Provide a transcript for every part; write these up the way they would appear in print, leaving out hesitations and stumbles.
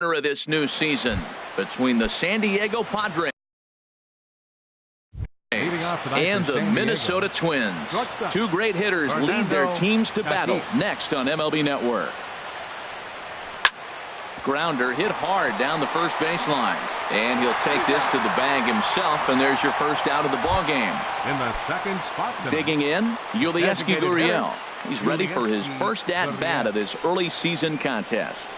Of this new season between the San Diego Padres and the Minnesota Twins. Two great hitters lead their teams to battle next on MLB Network. Grounder hit hard down the first baseline, and he'll take this to the bag himself, and there's your first out of the ball game. In the second spot tonight, digging in, Yulieski Gurriel. He's ready for his first at-bat of this early season contest.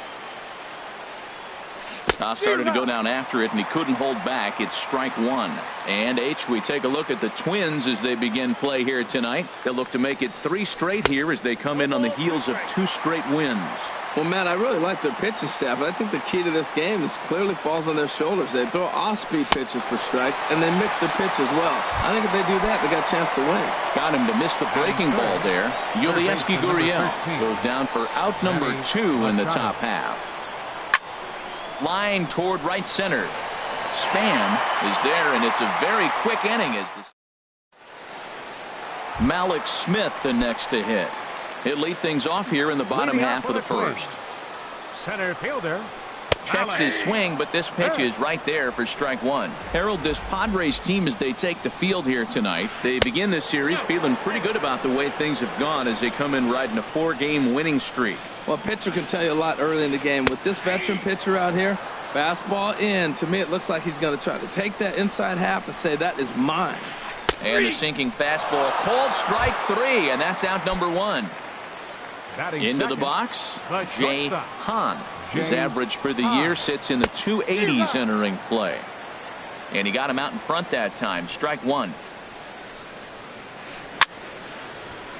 Started to go down after it, and he couldn't hold back. It's strike one. And we take a look at the Twins as they begin play here tonight. They'll look to make it 3 straight here as they come in on the heels of 2 straight wins. Well, Matt, I really like their pitching staff, but I think the key to this game is clearly falls on their shoulders. They throw off-speed pitches for strikes, and they mix their pitch as well. I think if they do that, they got a chance to win. Got him to miss the breaking ball there. Yulieski Gurriel goes down for out number 2 in the top half. Line toward right center. Span is there, and it's a very quick inning. As this Malik Smith the next to hit. He'll lead things off here in the bottom half of the first. Center fielder checks his swing, but this pitch is right there for strike one. Harold, this Padres team, as they take the field here tonight, they begin this series feeling pretty good about the way things have gone as they come in riding a 4-game winning streak. Well, a pitcher can tell you a lot early in the game. With this veteran pitcher out here, fastball in, to me it looks like he's going to try to take that inside half and say that is mine. And the sinking fastball, called strike 3, and that's out number 1. Into the box, Jay Hahn. His average for the year sits in the 280s entering play. And he got him out in front that time. Strike 1.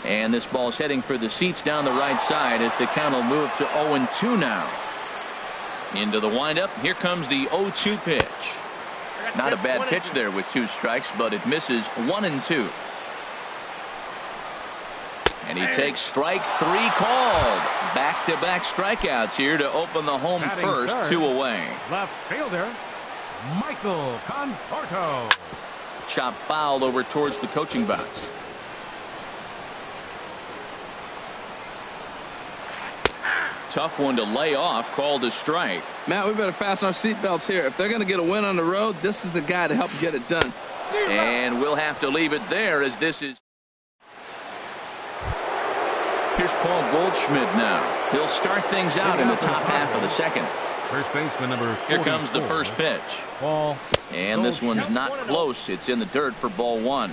And this ball's heading for the seats down the right side as the count will move to 0-2 now. Into the windup. Here comes the 0-2 pitch. Not a bad pitch there with 2 strikes, but it misses 1-2. And he takes strike 3 called. Back-to-back strikeouts here to open the home first, 2 away. Left fielder, Michael Conforto. Chop foul over towards the coaching box. Tough one to lay off, called a strike. Matt, we better fasten our seatbelts here. If they're going to get a win on the road, this is the guy to help get it done. And we'll have to leave it there as this is. Here's Paul Goldschmidt now. He'll start things out in the top half of the second. First baseman number 44. Here comes the first pitch. Ball. And this one's not close. It's in the dirt for ball 1.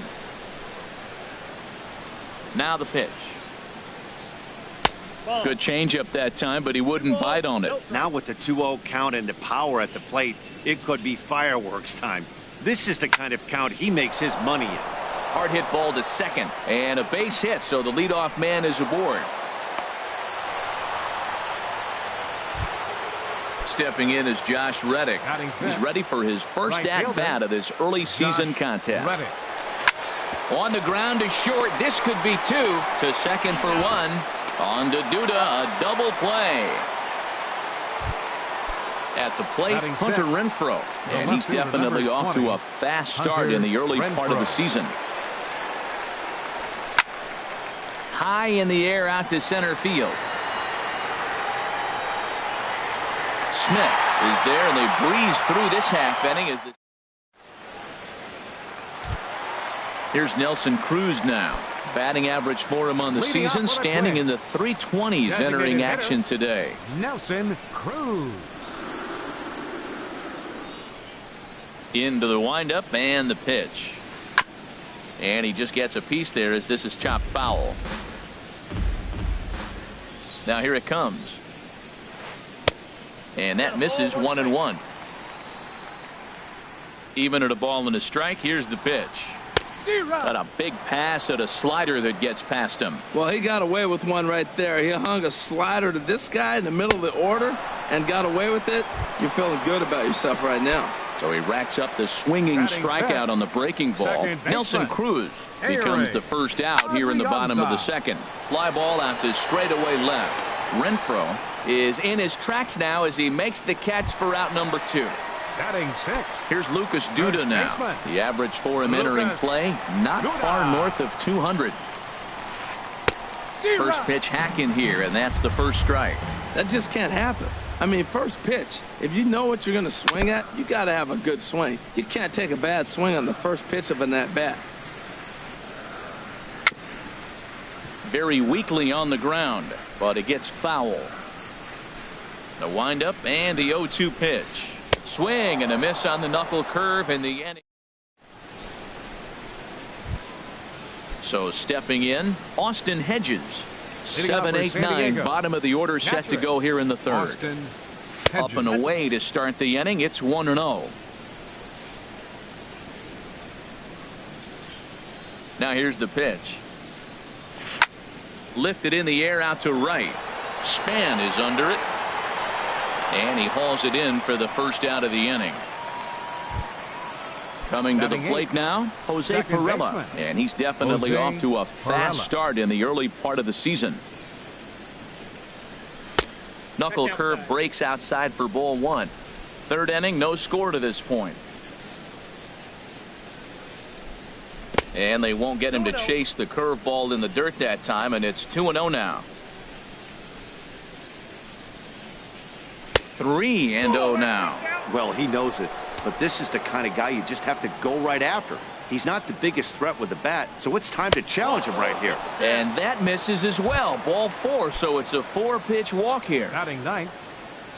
Now the pitch. Good changeup that time, but he wouldn't bite on it. Now with the 2-0 count and the power at the plate, it could be fireworks time. This is the kind of count he makes his money in. Hard hit ball to second, and a base hit, so the leadoff man is aboard. Stepping in is Josh Reddick. He's ready for his first at-bat of this early season contest. On the ground to short. This could be 2. To second for 1. On to Duda, a double play. At the plate, Hunter Renfroe. And he's definitely off to a fast start in the early part of the season. High in the air out to center field. Smith is there, and they breeze through this half inning. As Here's Nelson Cruz now. Batting average for him on the season, standing in the 320s entering action today. Nelson Cruz. Into the windup and the pitch. And he just gets a piece there as this is chopped foul. Now here it comes. And that misses 1-1. Even at a ball and a strike, here's the pitch. Got a big pass at a slider that gets past him. Well, he got away with one right there. He hung a slider to this guy in the middle of the order and got away with it. You're feeling good about yourself right now. So he racks up the swinging strikeout on the breaking ball. Nelson Cruz becomes the first out here in the bottom of the second. Fly ball out to straightaway left. Renfroe is in his tracks now as he makes the catch for out number 2. Batting 6. Here's Lucas Duda now. The average for him entering play, not far north of 200. First pitch hack in here, and that's the first strike. That just can't happen. I mean, first pitch, if you know what you're going to swing at, you got to have a good swing. You can't take a bad swing on the first pitch of an at-bat. Very weakly on the ground, but it gets foul. The windup and the 0-2 pitch. Swing and a miss on the knuckle curve in the inning. So stepping in, Austin Hedges. 7, 8, 9, bottom of the order set to go here in the third. Up and away to start the inning. It's 1-0. Now here's the pitch. Lifted in the air out to right. Span is under it. And he hauls it in for the first out of the inning. Coming to the plate now, Jose Pirela. And he's definitely off to a fast start in the early part of the season. Knuckle curve breaks outside for ball one. Third inning, no score to this point. And they won't get him to chase the curveball in the dirt that time, and it's 2-0 now. 3-0 now. Well, he knows it, but this is the kind of guy you just have to go right after. He's not the biggest threat with the bat, so it's time to challenge him right here. And that misses as well. Ball 4, so it's a 4-pitch walk here. Batting ninth.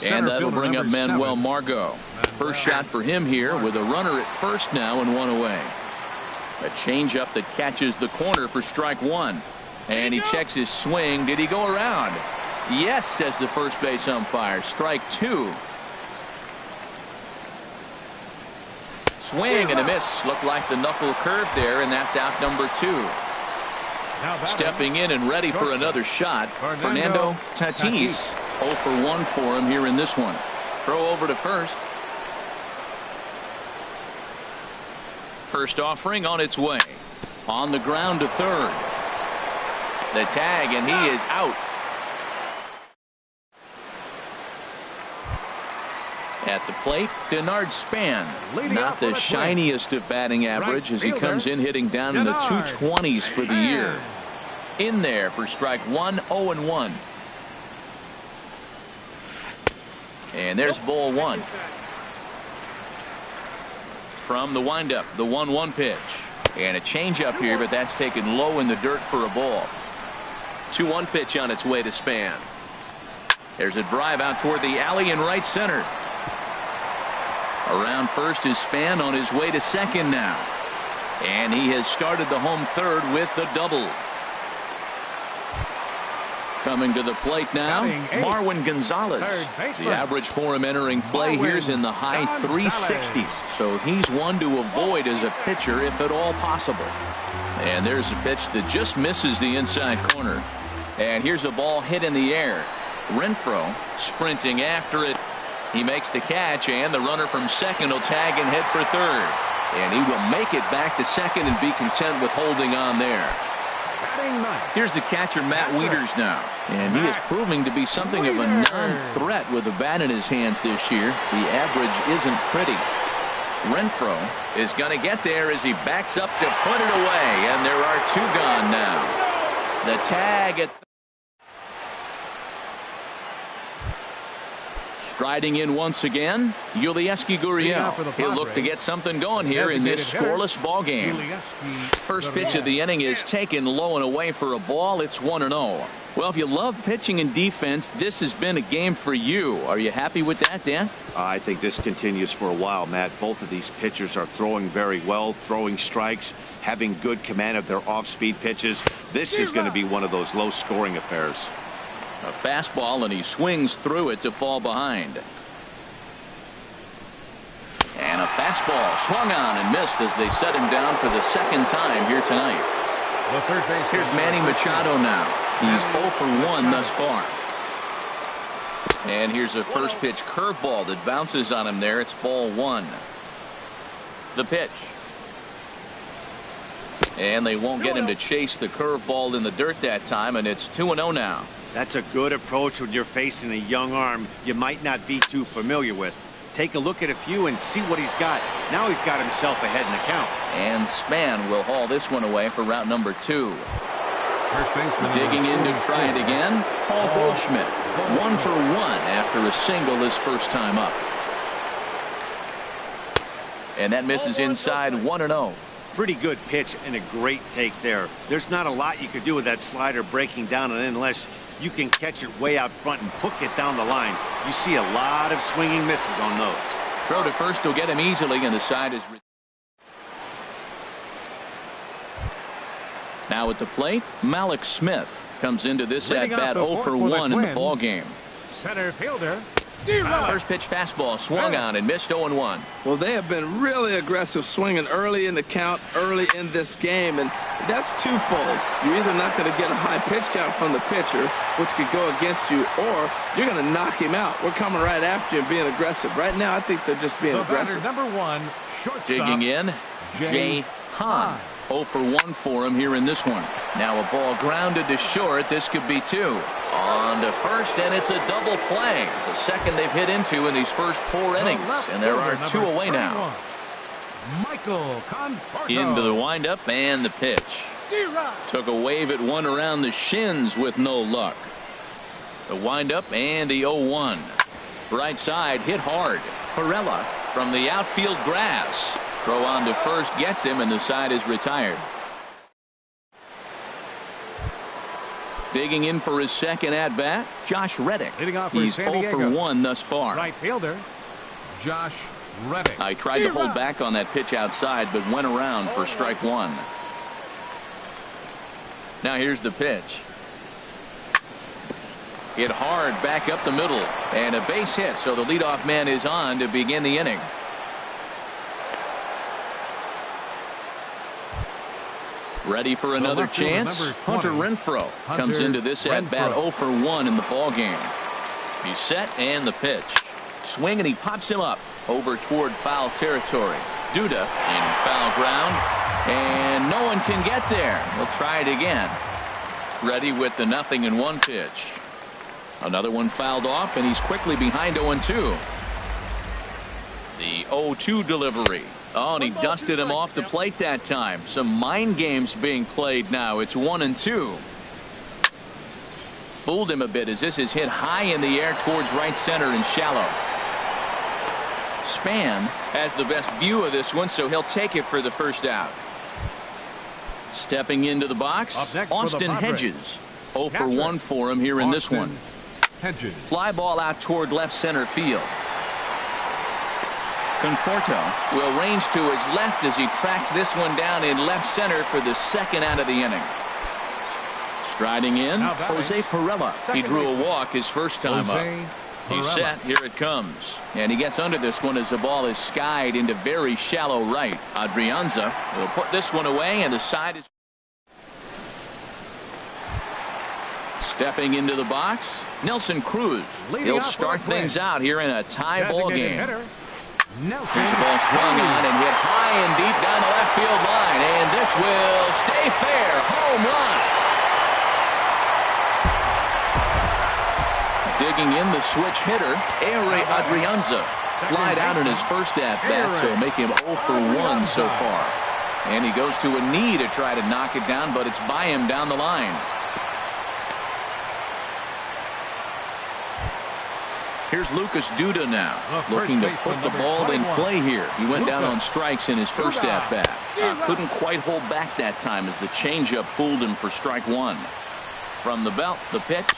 And that'll bring up Manuel Margot. First shot for him here with a runner at first now and one away. A changeup that catches the corner for strike one. And he checks his swing. Did he go around? Yes, says the first base umpire. Strike two. Swing and a miss. Looked like the knuckle curve there, and that's out number 2. Stepping in and ready for another shot, Fernando Tatis. 0 for 1 for him here in this one. Throw over to first. First offering on its way. On the ground to third. The tag, and he is out. At the plate, Denard Span. Not the shiniest of batting average as he comes in hitting down in the 220s for the year. In there for strike one, 0-1. And there's ball one. From the windup, the 1-1 pitch. And a changeup here, but that's taken low in the dirt for a ball. 2-1 pitch on its way to Span. There's a drive out toward the alley in right center. Around first is Span on his way to second now. And he has started the home third with the double. Coming to the plate now, Marwin Gonzalez. The average for him entering play here is in the high 360s. So he's one to avoid as a pitcher if at all possible. And there's a pitch that just misses the inside corner. And here's a ball hit in the air. Renfroe sprinting after it. He makes the catch, and the runner from second will tag and head for third. And he will make it back to second and be content with holding on there. Here's the catcher, Matt Wieters, now. And he is proving to be something of a non-threat with the bat in his hands this year. The average isn't pretty. Renfroe is going to get there as he backs up to put it away. And there are two gone now. The tag at striding in once again, Yulieski Gurriel. He'll look to get something going here in this scoreless ball game. First pitch of the inning is taken low and away for a ball. It's 1-0. Well, if you love pitching and defense, this has been a game for you. Are you happy with that, Dan? I think this continues for a while, Matt. Both of these pitchers are throwing very well, throwing strikes, having good command of their off-speed pitches. This is going to be one of those low-scoring affairs. A fastball, and he swings through it to fall behind. And a fastball swung on and missed as they set him down for the second time here tonight. Here's Manny Machado now. He's 0 for 1 thus far. And here's a first pitch curveball that bounces on him there. It's ball 1. The pitch. And they won't get him to chase the curveball in the dirt that time, and it's 2-0 now. That's a good approach when you're facing a young arm you might not be too familiar with. Take a look at a few and see what he's got. Now he's got himself ahead in the count. And Span will haul this one away for route number 2. First baseman Digging in to try it again, Paul Goldschmidt. 1 for 1 after a single his first time up. And that misses inside 1-0. Pretty good pitch and a great take there. There's not a lot you could do with that slider breaking down, and unless you can catch it way out front and hook it down the line, you see a lot of swinging misses on those. Throw to first will get him easily, and the side is. Now at the plate, Malik Smith comes into this at bat 0 for 1 in the ball game. Center fielder. First pitch fastball swung on and missed 0-1. Well, they have been really aggressive swinging early in the count, early in this game, and that's twofold. You're either not going to get a high pitch count from the pitcher, which could go against you, or you're going to knock him out. We're coming right after you and being aggressive. Right now, I think they're just being aggressive. Number 1, shortstop. Digging in, Jay Hahn. 0 for 1 for him here in this one. Now a ball grounded to short. This could be 2. On to first, and it's a double play. The second they've hit into in these first 4 innings. And there are 2 away now. Michael Conforto. Into the windup and the pitch. Took a wave at one around the shins with no luck. The windup and the 0-1. Right side hit hard. Perella from the outfield grass. Throw on to first gets him, and the side is retired. Digging in for his second at bat, Josh Reddick. He's 0 for 1 thus far. Right fielder, Josh Reddick. I tried to hold back on that pitch outside, but went around for strike 1. Now here's the pitch. Hit hard back up the middle, and a base hit, so the leadoff man is on to begin the inning. Ready for another chance. Hunter Renfroe comes into this at bat 0 for 1 in the ball game. He's set, and the pitch. Swing, and he pops him up over toward foul territory. Duda in foul ground, and no one can get there. We'll try it again. Ready with the 0-1 pitch. Another one fouled off, and he's quickly behind 0-2. The 0-2 delivery. Oh, and he dusted him off the plate that time. Some mind games being played now. It's 1-2. Fooled him a bit as this is hit high in the air towards right center and shallow. Span has the best view of this one, so he'll take it for the first out. Stepping into the box, Austin Hedges. 0 for 1 for him here in this one. Fly ball out toward left center field. Conforto will range to his left as he tracks this one down in left center for the second out of the inning. Striding in, Jose Perella. He drew a walk his first time up. He's set. Here it comes. And he gets under this one as the ball is skied into very shallow right. Adrianza will put this one away, and the side is. Stepping into the box, Nelson Cruz. He'll start things out here in a tie ball game. This ball swung on and hit high and deep down the left field line, and this will stay fair. Home run. Digging in, the switch hitter, Ehire Adrianza. Flied out in his first at bat, so make him 0 for 1 so far. And he goes to a knee to try to knock it down, but it's by him down the line. Here's Lucas Duda now, looking to put the ball in play here. He went down on strikes in his first at-bat. Couldn't quite hold back that time as the changeup fooled him for strike 1. From the belt, the pitch.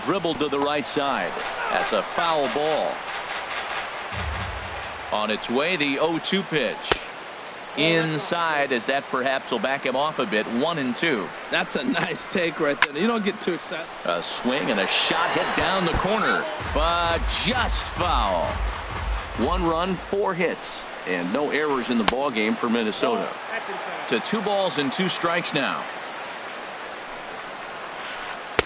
Dribbled to the right side. That's a foul ball. On its way, the 0-2 pitch. Inside, as that perhaps will back him off a bit. 1-2. That's a nice take right there. You don't get too excited. A swing and a shot hit down the corner, but just foul. 1 run, 4 hits, and no errors in the ball game for Minnesota. To 2 balls and 2 strikes now.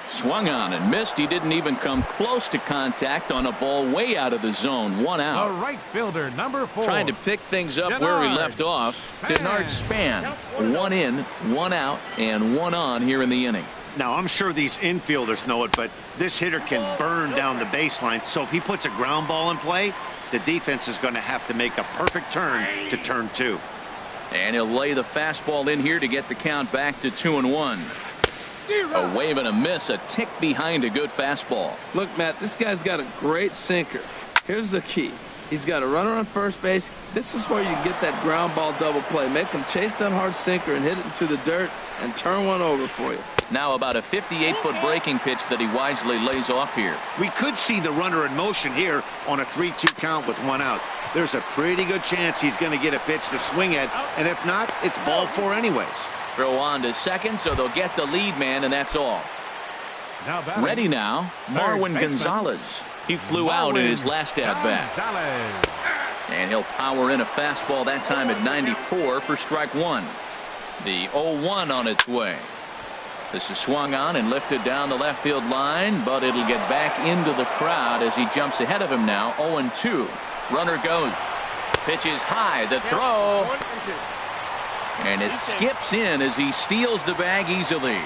Swung on and missed. He didn't even come close to contact on a ball way out of the zone. 1 out. The right fielder, number 4. Trying to pick things up where he left off. Denard Span. 1 in, 1 out, and 1 on here in the inning. Now, I'm sure these infielders know it, but this hitter can burn down the baseline. So if he puts a ground ball in play, the defense is going to have to make a perfect turn to turn 2. And he'll lay the fastball in here to get the count back to 2-1. A wave and a miss, a tick behind a good fastball. Look, Matt, this guy's got a great sinker. Here's the key. He's got a runner on first base. This is where you get that ground ball double play. Make him chase that hard sinker and hit it into the dirt and turn one over for you. Now about a 58-foot breaking pitch that he wisely lays off here. We could see the runner in motion here on a 3-2 count with 1 out. There's a pretty good chance he's going to get a pitch to swing at, and if not, it's ball 4 anyways. Throw on to second, so they'll get the lead man, and that's all. Ready now, Marwin Gonzalez. He flew out in his last at-bat. And he'll power in a fastball that time at 94 for strike 1. The 0-1 on its way. This is swung on and lifted down the left field line, but it'll get back into the crowd as he jumps ahead of him now. 0-2. Runner goes. Pitch is high. The throw. And it skips in as he steals the bag easily.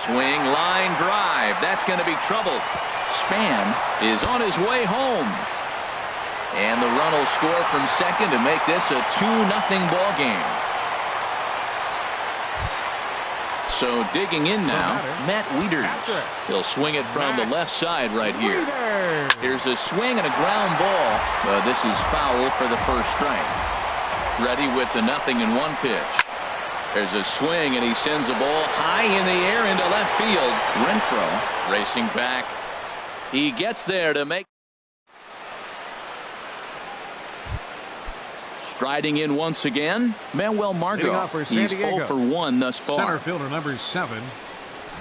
Swing, line drive. That's going to be trouble. Span is on his way home. And the run will score from second to make this a 2-0 ball game. So digging in now, Matt Wieters. He'll swing it from the left side right here. Here's a swing and a ground ball. But this is foul for the first strike. Ready with the 0-1 pitch. There's a swing and he sends a ball high in the air into left field. Renfroe racing back. He gets there to make. Striding in once again, Manuel Margot. He's 0 for 1 thus far. Center fielder number 7,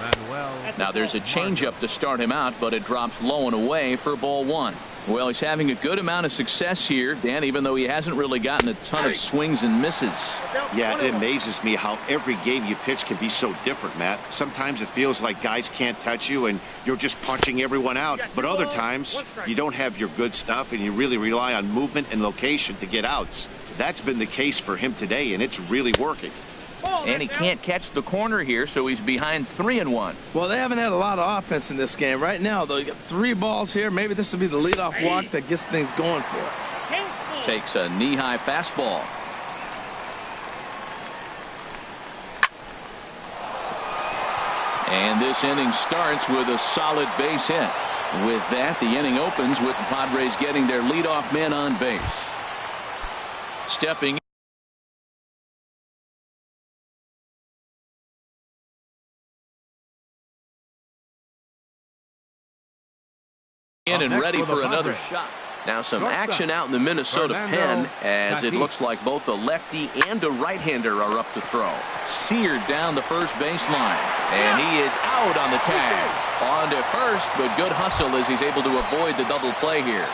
Manuel. Now there's a changeup to start him out, but it drops low and away for ball 1. Well, he's having a good amount of success here, Dan, even though he hasn't really gotten a ton of swings and misses. Yeah, it amazes me how every game you pitch can be so different, Matt. Sometimes it feels like guys can't touch you and you're just punching everyone out. But other times, you don't have your good stuff and you really rely on movement and location to get outs. That's been the case for him today, and it's really working. And he can't catch the corner here, so he's behind 3-1. Well, they haven't had a lot of offense in this game. Right now, though, you got 3 balls here. Maybe this will be the leadoff walk that gets things going for him. Takes a knee-high fastball. And this inning starts with a solid base hit. With that, the inning opens with the Padres getting their leadoff man on base. Stepping in and ready for another shot. Now some action out in the Minnesota pen as it looks like both a lefty and a right-hander are up to throw. Seared down the first baseline, and he is out on the tag. On to first, but good hustle as he's able to avoid the double play here.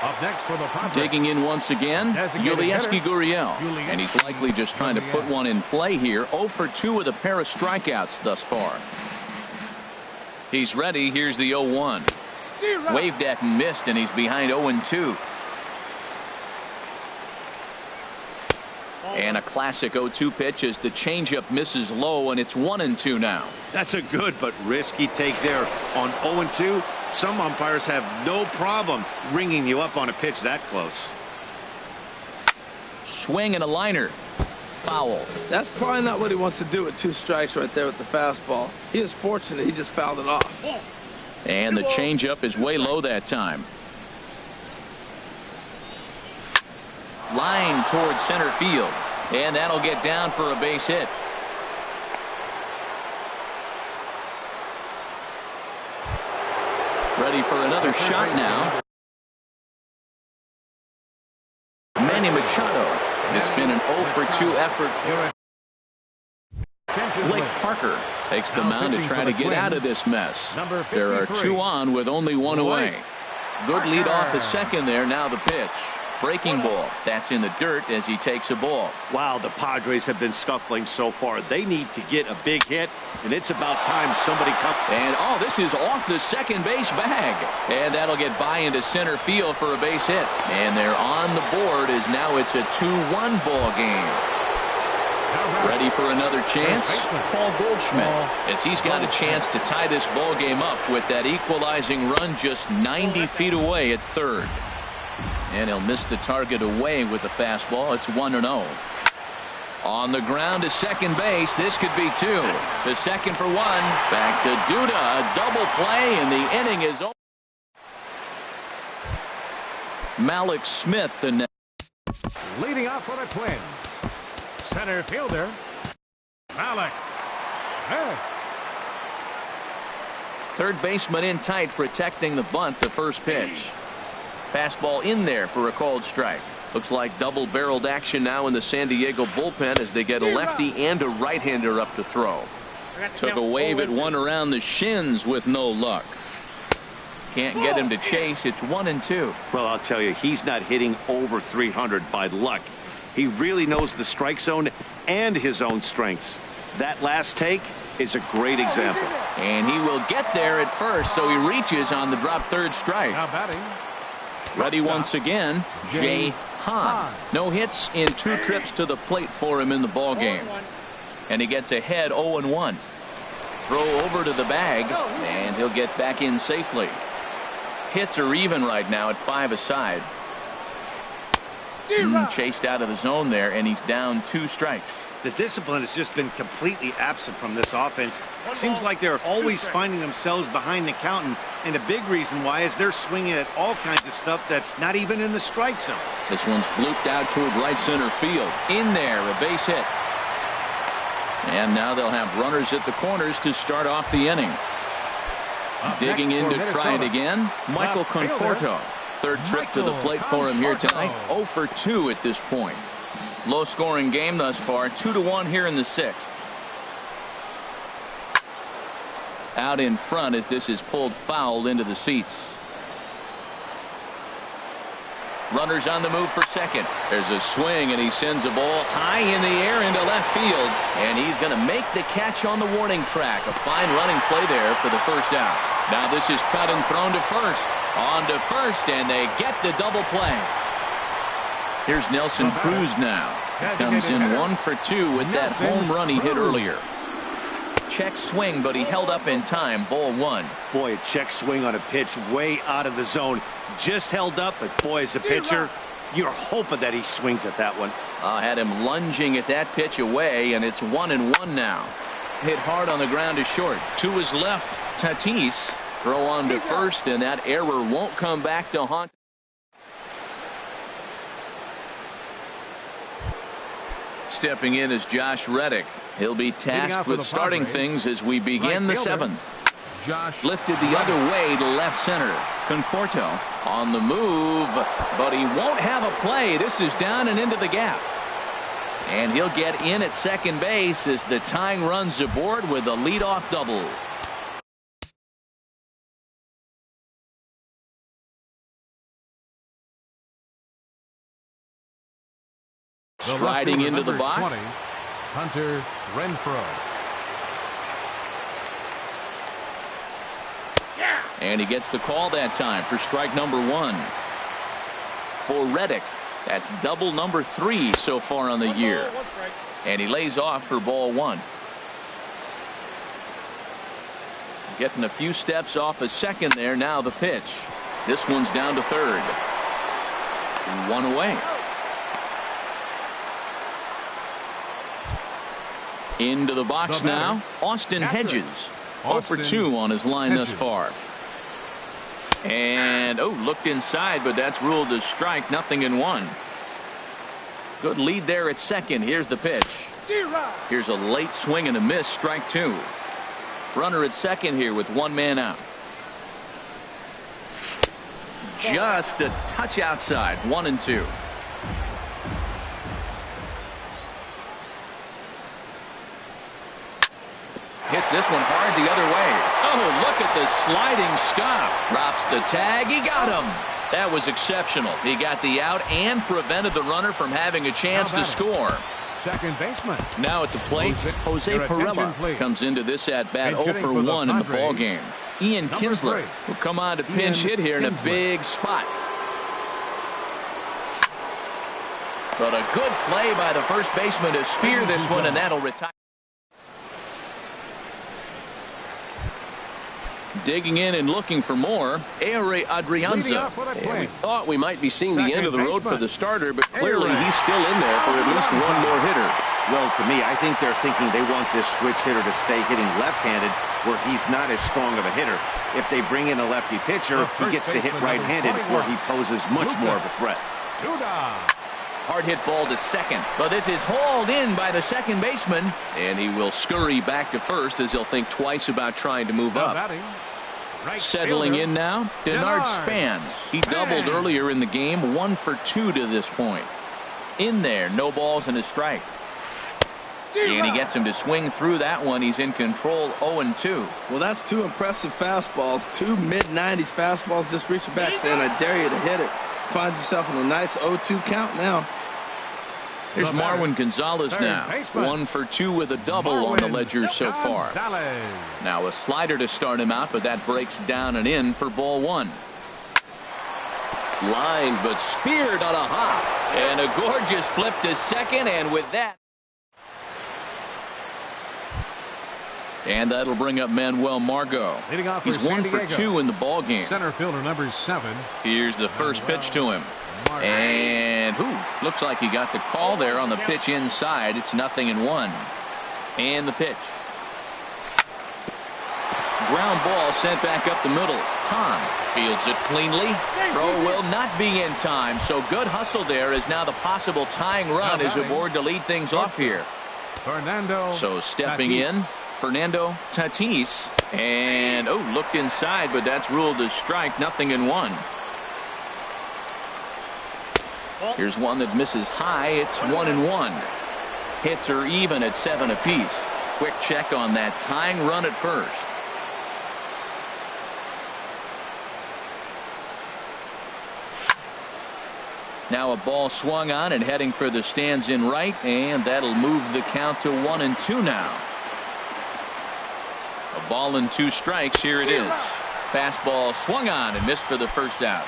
Up next for the Padres. Digging in once again, Yulieski Gurriel. And he's likely just trying to put one in play here. 0 for 2 with a pair of strikeouts thus far. He's ready. Here's the 0-1. Waved at and missed, and he's behind 0-2. And a classic 0-2 pitch as the changeup misses low, and it's 1-2 now. That's a good but risky take there on 0-2. Some umpires have no problem ringing you up on a pitch that close. Swing and a liner. Foul. That's probably not what he wants to do with 2 strikes right there with the fastball. He is fortunate he just fouled it off. And the changeup is way low that time. Line towards center field. And that'll get down for a base hit. Ready for another shot now. Manny Machado. It's been an 0 for 2 effort. Blake Parker takes the mound to try to get out of this mess. There are 2 on with only 1 away. Good lead off the second there. Now the pitch. Breaking ball. That's in the dirt as he takes a ball. Wow, the Padres have been scuffling so far. They need to get a big hit, and it's about time somebody comes. And oh, this is off the second base bag. And that'll get by into center field for a base hit. And they're on the board as now it's a 2-1 ball game. Ready for another chance? Paul Goldschmidt, as he's got a chance to tie this ball game up with that equalizing run just 90 feet away at third. And he'll miss the target away with the fastball. It's 1-0. On the ground to second base. This could be two. The second for one. Back to Duda. A double play, and the inning is over. Malik Smith, the net. Leading off for the Twins, center fielder, Malik Smith. Third baseman in tight, protecting the bunt. The first pitch. Fastball in there for a called strike. Looks like double-barreled action now in the San Diego bullpen as they get a lefty and a right-hander up to throw. Took a wave at one around the shins with no luck. Can't get him to chase. It's 1-2. Well, I'll tell you, he's not hitting over 300 by luck. He really knows the strike zone and his own strengths. That last take is a great example. And he will get there at first, so he reaches on the drop third strike. Now batting. Ready once again, Jay Hahn. No hits in 2 trips to the plate for him in the ball game. And he gets ahead 0-1. Throw over to the bag, and he'll get back in safely. Hits are even right now at 5 aside. Chased out of the zone there, and he's down 2 strikes. The discipline has just been completely absent from this offense. Seems like they're always finding themselves behind the count, and a big reason why is they're swinging at all kinds of stuff that's not even in the strike zone. This one's blooped out toward right center field. In there, a base hit. And now they'll have runners at the corners to start off the inning. Digging in to try it again, Michael Conforto. Third trip to the plate for him here tonight. 0 for 2 at this point. Low-scoring game thus far. 2-1 here in the 6th. Out in front as this is pulled foul into the seats. Runners on the move for second. There's a swing, and he sends a ball high in the air into left field. And he's going to make the catch on the warning track. A fine running play there for the first out. Now this is cut and thrown to first. On to first, and they get the double play. Here's Nelson Cruz now. Comes in 1 for 2 with that home run he hit earlier. Check swing, but he held up in time. Ball 1. Boy, a check swing on a pitch way out of the zone. Just held up, but boy, as a pitcher, you're hoping that he swings at that one. Had him lunging at that pitch away, and it's 1-1 now. Hit hard on the ground to short. To his left, Tatis. Throw on to first, and that error won't come back to haunt. Stepping in is Josh Reddick. He'll be tasked with starting things as we begin the 7th. Lifted the other way to left center. Conforto on the move, but he won't have a play. This is down and into the gap. And he'll get in at second base as the tying run's aboard with a leadoff double. Striding into the box. 20, Hunter Renfroe. And he gets the call that time for strike number 1. For Reddick, that's double number 3 so far on the year. And he lays off for ball 1. Getting a few steps off a second there. Now the pitch. This one's down to third. 1 away. Into the box now, Austin Hedges. 0 for 2 on his line thus far. And, looked inside, but that's ruled a strike. 0-1. Good lead there at second. Here's the pitch. Here's a late swing and a miss. Strike 2. Runner at second here with 1 man out. Just a touch outside. 1-2. Hits this one hard the other way. Oh, look at the sliding stop. Drops the tag. He got him. That was exceptional. He got the out and prevented the runner from having a chance to score. Second baseman. Now at the plate, Jose Pirela comes into this at bat 0 for 1 in the ball game. Ian Kinsler will come on to pinch hit here in a big spot. But a good play by the first baseman to spear this one, and that'll retire. Digging in and looking for more, Aire Adrianza. And we thought we might be seeing the end of the road for the starter, but clearly he's still in there for at least one more hitter. Well, to me, I think they're thinking they want this switch hitter to stay hitting left-handed where he's not as strong of a hitter. If they bring in a lefty pitcher, he gets to hit right-handed where he poses much more of a threat. Hard hit ball to second, but this is hauled in by the second baseman, and he will scurry back to first as he'll think twice about trying to move up. Settling in now, Denard Span. He doubled earlier in the game, 1 for 2 to this point. In there, no balls and a strike. And he gets him to swing through that one. He's in control, 0-2. Well, that's 2 impressive fastballs, 2 mid-90s fastballs just reaching back saying, I dare you to hit it. Finds himself in a nice 0-2 count now. Here's Marwin Gonzalez now. 1 for 2 with a double on the ledger so far. Now a slider to start him out, but that breaks down and in for ball 1. Lined but speared on a hop. And a gorgeous flip to second, and with that. And that'll bring up Manuel Margot. He's 1 for 2 in the ball game. Center fielder number 7. Here's the first pitch to him. And looks like he got the call there on the pitch inside. It's 0-1. And the pitch. Ground ball sent back up the middle. Hahn fields it cleanly. Throw will not be in time. So good hustle there as now the possible tying run is aboard to lead things off here. So stepping in, Fernando Tatis. And looked inside, but that's ruled a strike. 0-1. Here's one that misses high. It's 1-1. Hits are even at 7 apiece. Quick check on that tying run at first. Now a ball swung on and heading for the stands in right, and that'll move the count to 1-2 now. A ball and 2 strikes. Here it is. Fastball swung on and missed for the first out.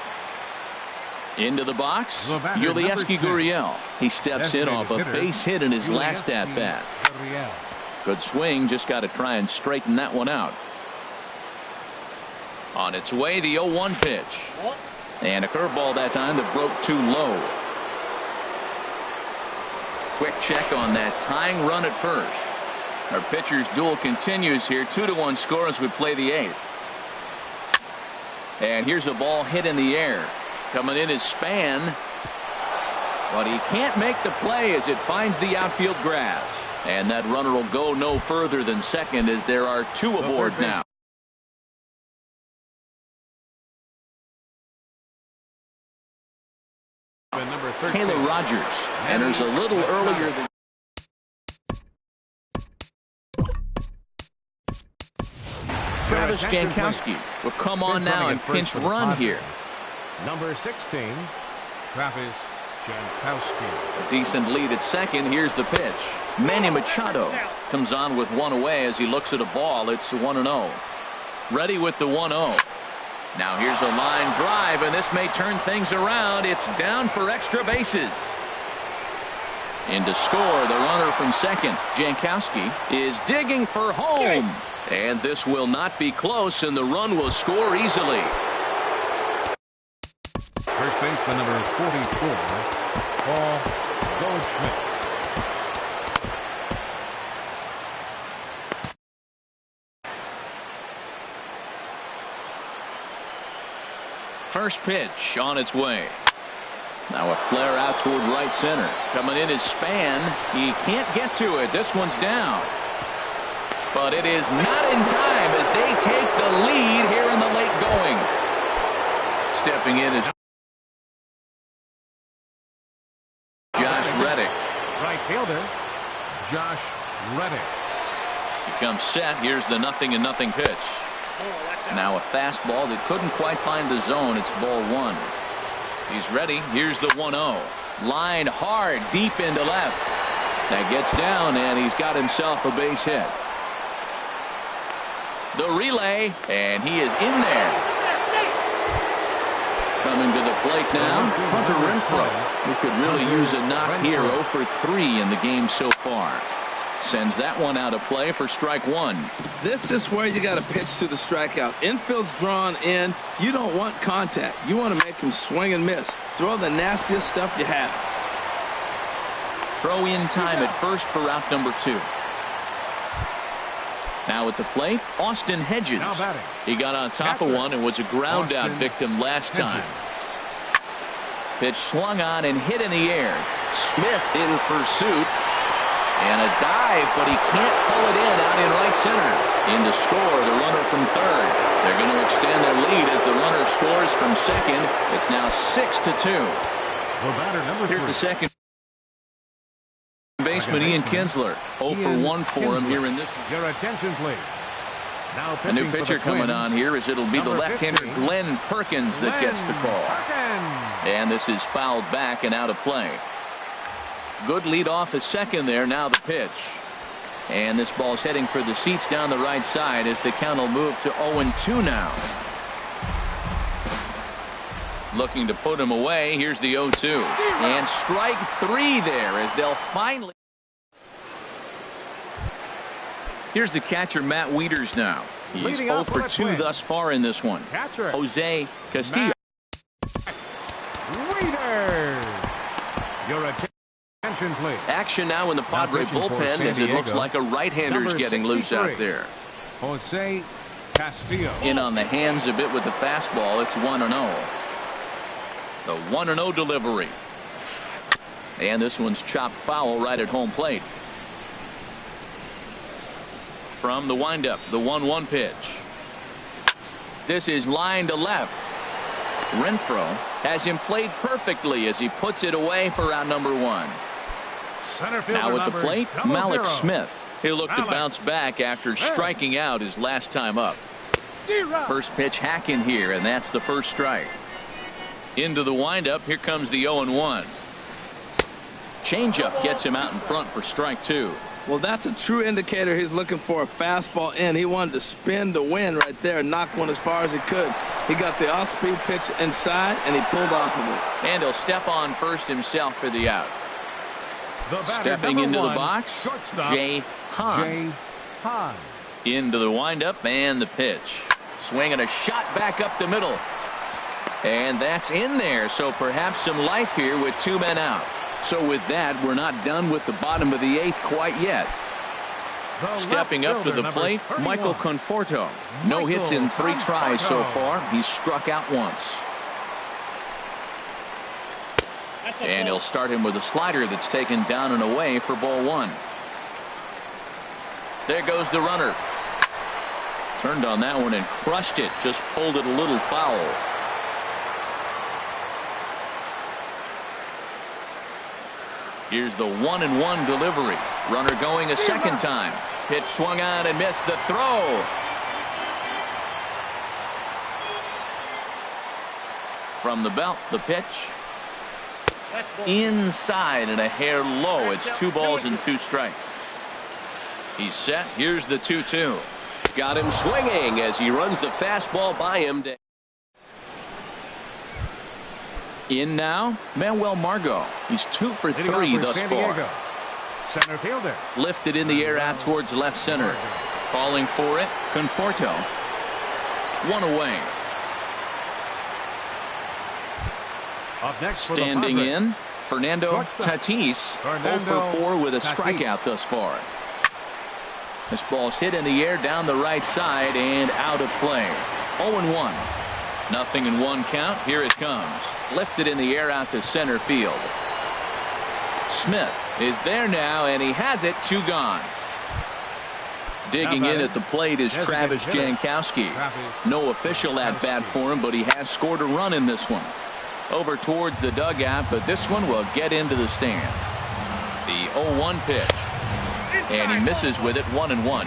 Into the box, Yulieski Gurriel. He steps in off a base hit in his last at-bat. Good swing, just got to try and straighten that one out. On its way, the 0-1 pitch. And a curveball that time that broke too low. Quick check on that tying run at first. Our pitcher's duel continues here. 2-1 score as we play the 8th. And here's a ball hit in the air. Coming in is Span, but he can't make the play as it finds the outfield grass. And that runner will go no further than second as there are 2 aboard now. Taylor Rogers enters a little earlier than Travis Jankowski will come on now and pinch run here. Number 16, Travis Jankowski. A decent lead at second. Here's the pitch. Manny Machado comes on with 1 away as he looks at a ball. It's 1-0. Ready with the 1-0. Now here's a line drive, and this may turn things around. It's down for extra bases. In to score, the runner from second, Jankowski, is digging for home. And this will not be close, and the run will score easily. First baseman number 44, Paul Goldschmidt. First pitch on its way. Now a flare out toward right center. Coming in is Span. He can't get to it. This one's down. But it is not in time as they take the lead here in the late going. Stepping in is Josh Reddick. Right fielder, Josh Reddick. He comes set. Here's the 0-0 pitch. Now a fastball that couldn't quite find the zone. It's ball 1. He's ready. Here's the 1-0. Line hard deep into left. That gets down, and he's got himself a base hit. The relay, and he is in there. Coming to the plate now, Hunter Renfroe, who could really use a knock here. 0 for 3 in the game so far. Sends that one out of play for strike one. This is where you got to pitch to the strikeout. Infield's drawn in. You don't want contact. You want to make him swing and miss. Throw the nastiest stuff you have. Throw in time at first for out number 2. Now at the plate, Austin Hedges. He got on top of one and was a ground out victim last time. Pitch swung on and hit in the air. Smith in pursuit. And a dive, but he can't pull it in out in right center. In to score, the runner from third. They're going to extend their lead as the runner scores from second. It's now 6-2. Here's the second baseman, Ian Kinsler. 0 for 1 for him here in this one. Your attention, please. Now a new pitcher coming on here as it'll be the left-hander Glenn Perkins that gets the call. And this is fouled back and out of play. Good lead off at second there. Now the pitch. And this ball's heading for the seats down the right side as the count will move to 0-2 now. Looking to put him away. Here's the 0-2. And strike 3 there as they'll finally. Here's the catcher Matt Wieters now. He's 0 for 2 thus far in this one. Jose Castillo. Wieters. Your attention. Action now in the Padre bullpen as it looks like a right-hander's getting loose out there. Jose Castillo. In on the hands a bit with the fastball. It's 1-0. The 1-0 delivery. And this one's chopped foul right at home plate. From the windup, the 1-1 pitch. This is line to left. Renfroe has him played perfectly as he puts it away for out number 1. Now at the plate, Malik Smith. He'll look to bounce back after striking out his last time up. First pitch hacking here, and that's the first strike. Into the windup, here comes the 0-1. Changeup gets him out in front for strike 2. Well, that's a true indicator he's looking for a fastball in. He wanted to spin the wind right there, knock one as far as he could. He got the off-speed pitch inside, and he pulled off of it. And he'll step on first himself for the out. Stepping into the box, Jay Hahn. Into the windup and the pitch. Swinging a shot back up the middle. And that's in there, so perhaps some life here with 2 men out. So with that, we're not done with the bottom of the 8th quite yet. Stepping up to the plate, Michael Conforto. No hits in 3 tries so far. He's struck out once. And he'll start him with a slider that's taken down and away for ball 1. There goes the runner. Turned on that one and crushed it. Just pulled it a little foul. Here's the 1-1 delivery. Runner going a second time. Pitch swung on and missed the throw. From the belt, the pitch. Inside and a hair low. It's 2 balls and 2 strikes. He's set. Here's the 2-2. Got him swinging as he runs the fastball by him. In now, Manuel Margot. He's 2 for 3 thus far. Center fielder. Lifted in the air out towards left center. Calling for it, Conforto. 1 away. Up next standing in, Fernando Tatis. 0 for 4 with a strikeout thus far. This ball's hit in the air down the right side and out of play. 0-1. Nothing in 1 count. Here it comes. Lifted in the air out to center field. Smith is there now, and he has it. 2 gone. Digging in at the plate is Travis Jankowski. No official at bat for him, but he has scored a run in this one. Over towards the dugout, but this one will get into the stands. The 0-1 pitch. And he misses with it. 1-1.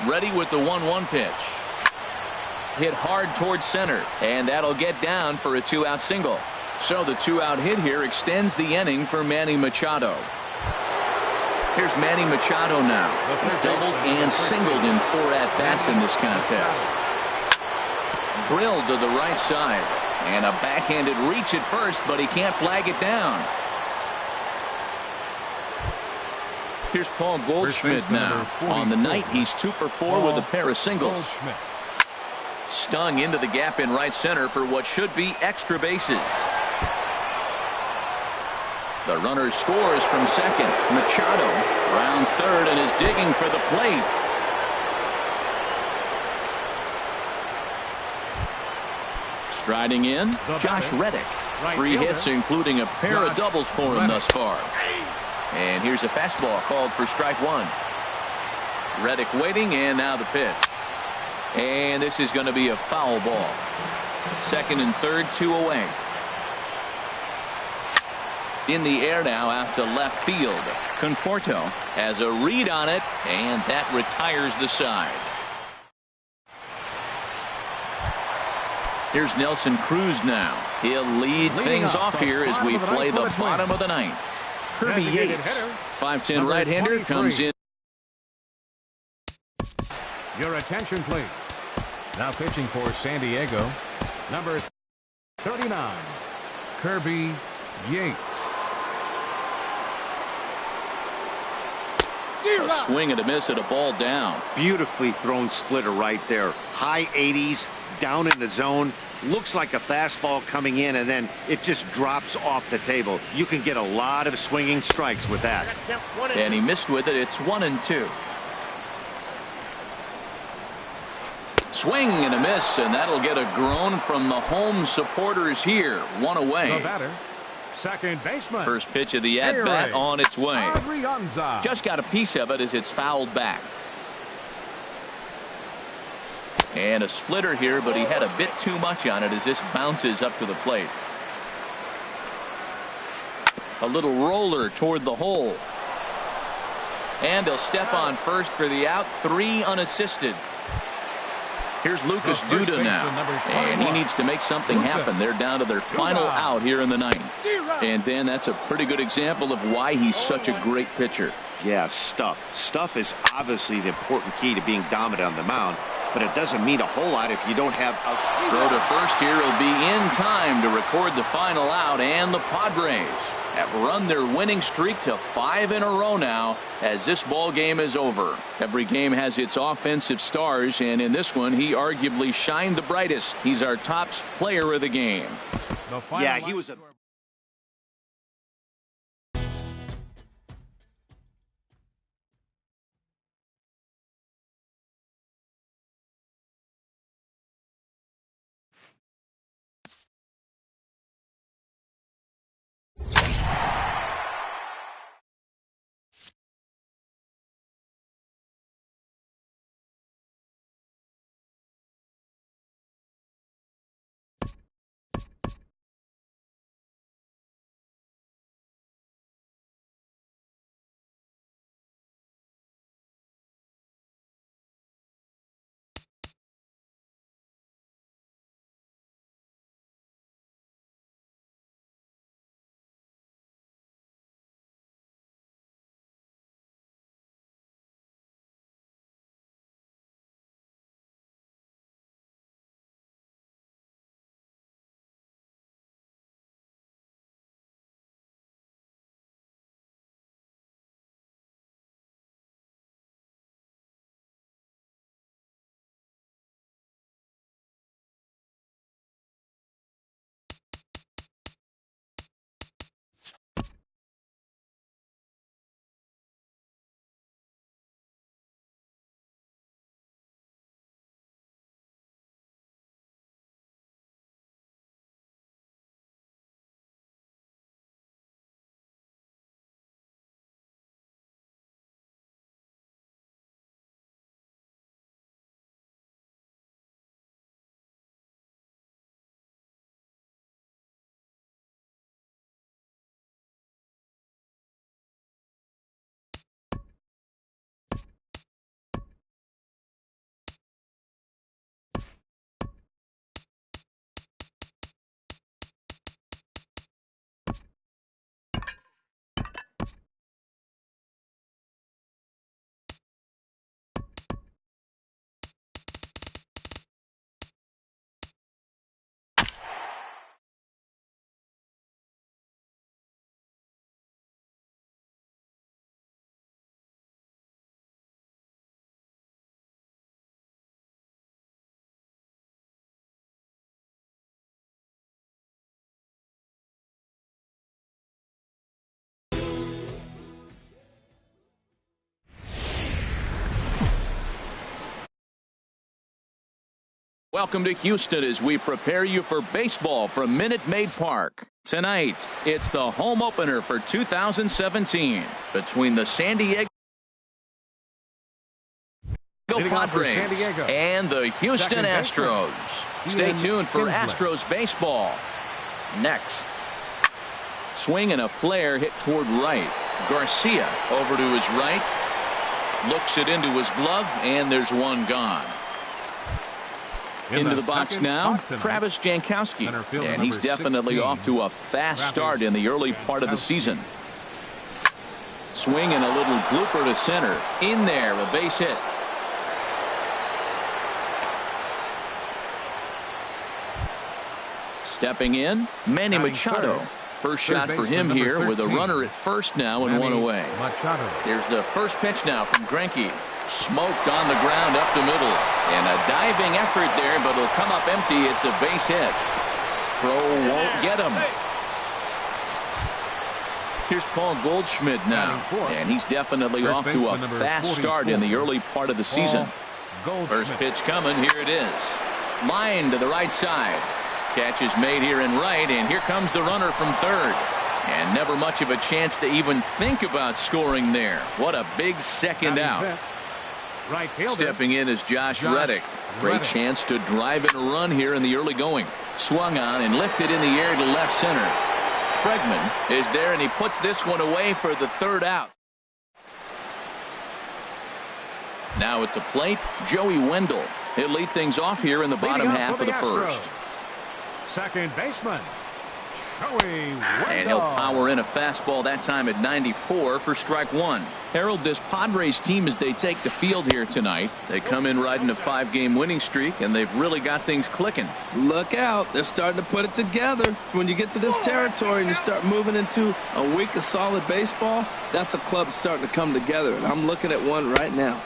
Ready with the 1-1 pitch. Hit hard towards center, and that'll get down for a 2-out single. So the 2-out hit here extends the inning for Manny Machado. Here's Manny Machado now. He's doubled and singled in 4 at-bats in this contest. Drilled to the right side, and a backhanded reach at first, but he can't flag it down. Here's Paul Goldschmidt now. On the night, he's 2 for 4 with a pair of singles. Stung into the gap in right center for what should be extra bases. The runner scores from second. Machado rounds third and is digging for the plate. Striding in, Josh Reddick. 3 hits, including a pair of doubles for him thus far. And here's a fastball called for strike 1. Reddick waiting, and now the pitch. And this is going to be a foul ball. Second and third, 2 away. In the air now out to left field. Conforto has a read on it, and that retires the side. Here's Nelson Cruz now. He'll lead things off here as we play the bottom of the ninth. Kirby Yates, 5'10" right-hander, comes in. Your attention, please. Now pitching for San Diego, number 39, Kirby Yates. A swing and a miss at a ball down. Beautifully thrown splitter right there. High 80s, down in the zone. Looks like a fastball coming in, and then it just drops off the table. You can get a lot of swinging strikes with that. And he missed with it. It's 1-2. Swing and a miss, and that'll get a groan from the home supporters here. 1 away. The batter, second baseman. First pitch of the at-bat on its way. Just got a piece of it as it's fouled back. And a splitter here, but he had a bit too much on it as this bounces up to the plate. A little roller toward the hole. And he'll step on first for the out. 3 unassisted. Here's Lucas Duda now, and he needs to make something happen. They're down to their final out here in the ninth. And then that's a pretty good example of why he's such a great pitcher. Yeah, stuff. Stuff is obviously the important key to being dominant on the mound, but it doesn't mean a whole lot if you don't have a throw to first here. Will be in time to record the final out, and the Padres have run their winning streak to 5 in a row now as this ball game is over. Every game has its offensive stars, and in this one he arguably shined the brightest. He's our top player of the game. Yeah, he was a Welcome to Houston as we prepare you for baseball from Minute Maid Park. Tonight, it's the home opener for 2017 between the San Diego Padres and the Houston Astros. Stay tuned for Astros baseball. Next. Swing and a flare hit toward right. Garcia over to his right. Looks it into his glove, and there's one gone. Into the box now, Travis Jankowski, and he's definitely off to a fast start in the early part of the season. Swing and a little blooper to center. In there, a base hit. Stepping in, Manny Machado. First shot for him here with a runner at first now and one away. Here's the first pitch now from Greinke. Smoked on the ground up the middle. And a diving effort there, but it'll come up empty. It's a base hit. Throw won't get him. Here's Paul Goldschmidt now. And he's definitely off to a fast start in the early part of the season. First pitch coming. Here it is. Line to the right side. Catch is made here in right, and here comes the runner from third. And never much of a chance to even think about scoring there. What a big second out. Stepping in is Josh Reddick. Great chance to drive and run here in the early going. Swung on and lifted in the air to left center. Bregman is there, and he puts this one away for the third out. Now at the plate, Joey Wendell. He'll lead things off here in the bottom half of the first. Second baseman, Joey Wendell. And he'll power in a fastball that time at 94 for strike one. Harold, this Padres team, as they take the field here tonight, they come in riding a 5-game winning streak, and they've really got things clicking. Look out. They're starting to put it together. When you get to this territory and you start moving into a week of solid baseball, that's a club starting to come together, and I'm looking at one right now.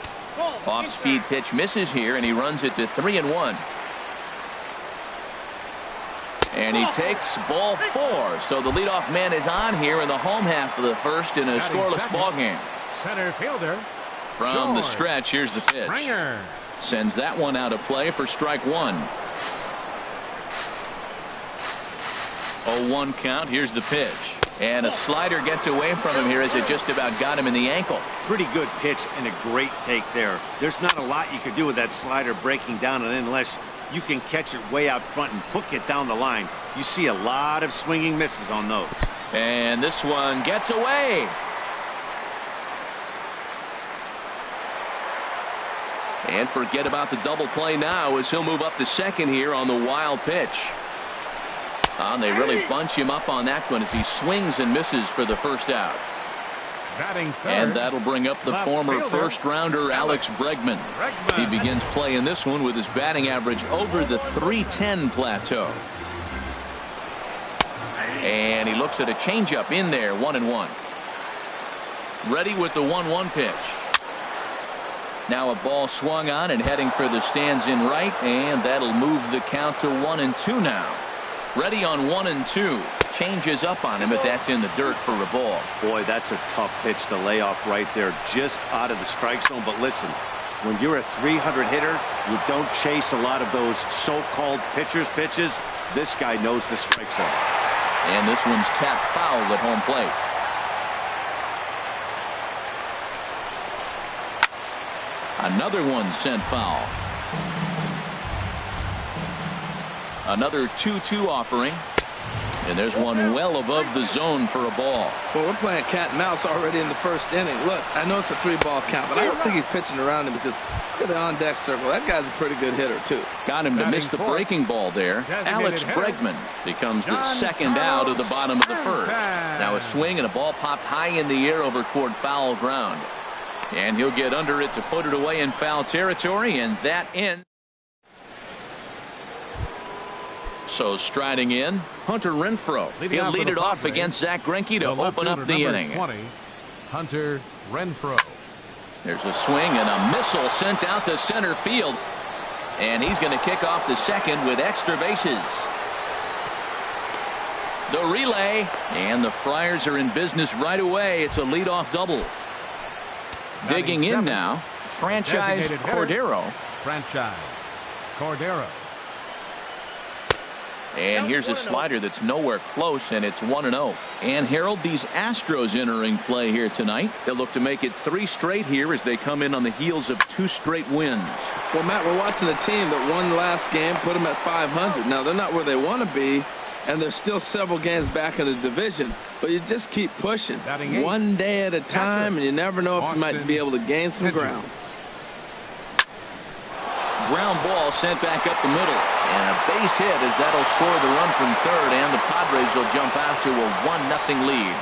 Off-speed pitch misses here, and he runs it to 3-1. And he takes ball 4. So the leadoff man is on here in the home half of the first in a scoreless ball game. Center fielder. From the stretch, here's the pitch. Sends that one out of play for strike one. 0-1 count. Here's the pitch. And a slider gets away from him here as it just about got him in the ankle. Pretty good pitch and a great take there. There's not a lot you could do with that slider breaking down, and unless you can catch it way out front and hook it down the line. You see a lot of swinging misses on those. And this one gets away. And forget about the double play now as he'll move up to second here on the wild pitch. And they really bunch him up on that one as he swings and misses for the first out. And that'll bring up the former first-rounder Alex Bregman. He begins playing this one with his batting average over the .310 plateau. And he looks at a changeup in there, 1-1. Ready with the 1-1 pitch. Now a ball swung on and heading for the stands in right, and that'll move the count to 1-2 now. Ready on 1-2. Changes up on him, but that's in the dirt for a ball. Boy, that's a tough pitch to lay off right there, just out of the strike zone. But listen, when you're a 300 hitter, you don't chase a lot of those so-called pitchers' pitches. This guy knows the strike zone. And this one's tapped foul at home plate. Another one sent foul. Another 2-2 offering. And there's one well above the zone for a ball. Well, we're playing cat and mouse already in the first inning. Look, I know it's a 3-ball count, but I don't think he's pitching around him because look at the on-deck circle. That guy's a pretty good hitter, too. Got him to miss the breaking ball there. Alex Bregman becomes the second out of the bottom of the first. Now a swing and a ball popped high in the air over toward foul ground. And he'll get under it to put it away in foul territory, and that ends. So striding in, Hunter Renfroe. He'll lead it off against Zach Greinke to open up the inning. 20, Hunter Renfroe. There's a swing and a missile sent out to center field. And he's going to kick off the second with extra bases. The relay, and the Friars are in business right away. It's a leadoff double. Digging in now, Franchise Cordero. Franchise Cordero. And here's a slider that's nowhere close, and it's 1-0. And Harold, these Astros entering play here tonight. They'll look to make it 3 straight here as they come in on the heels of 2 straight wins. Well, Matt, we're watching a team that won last game, put them at 500. Now, they're not where they want to be, and they're still several games back in the division. But you just keep pushing one day at a time, and you never know if you might be able to gain some ground. Ground ball sent back up the middle, and a base hit as that'll score the run from third, and the Padres will jump out to a 1-0 lead.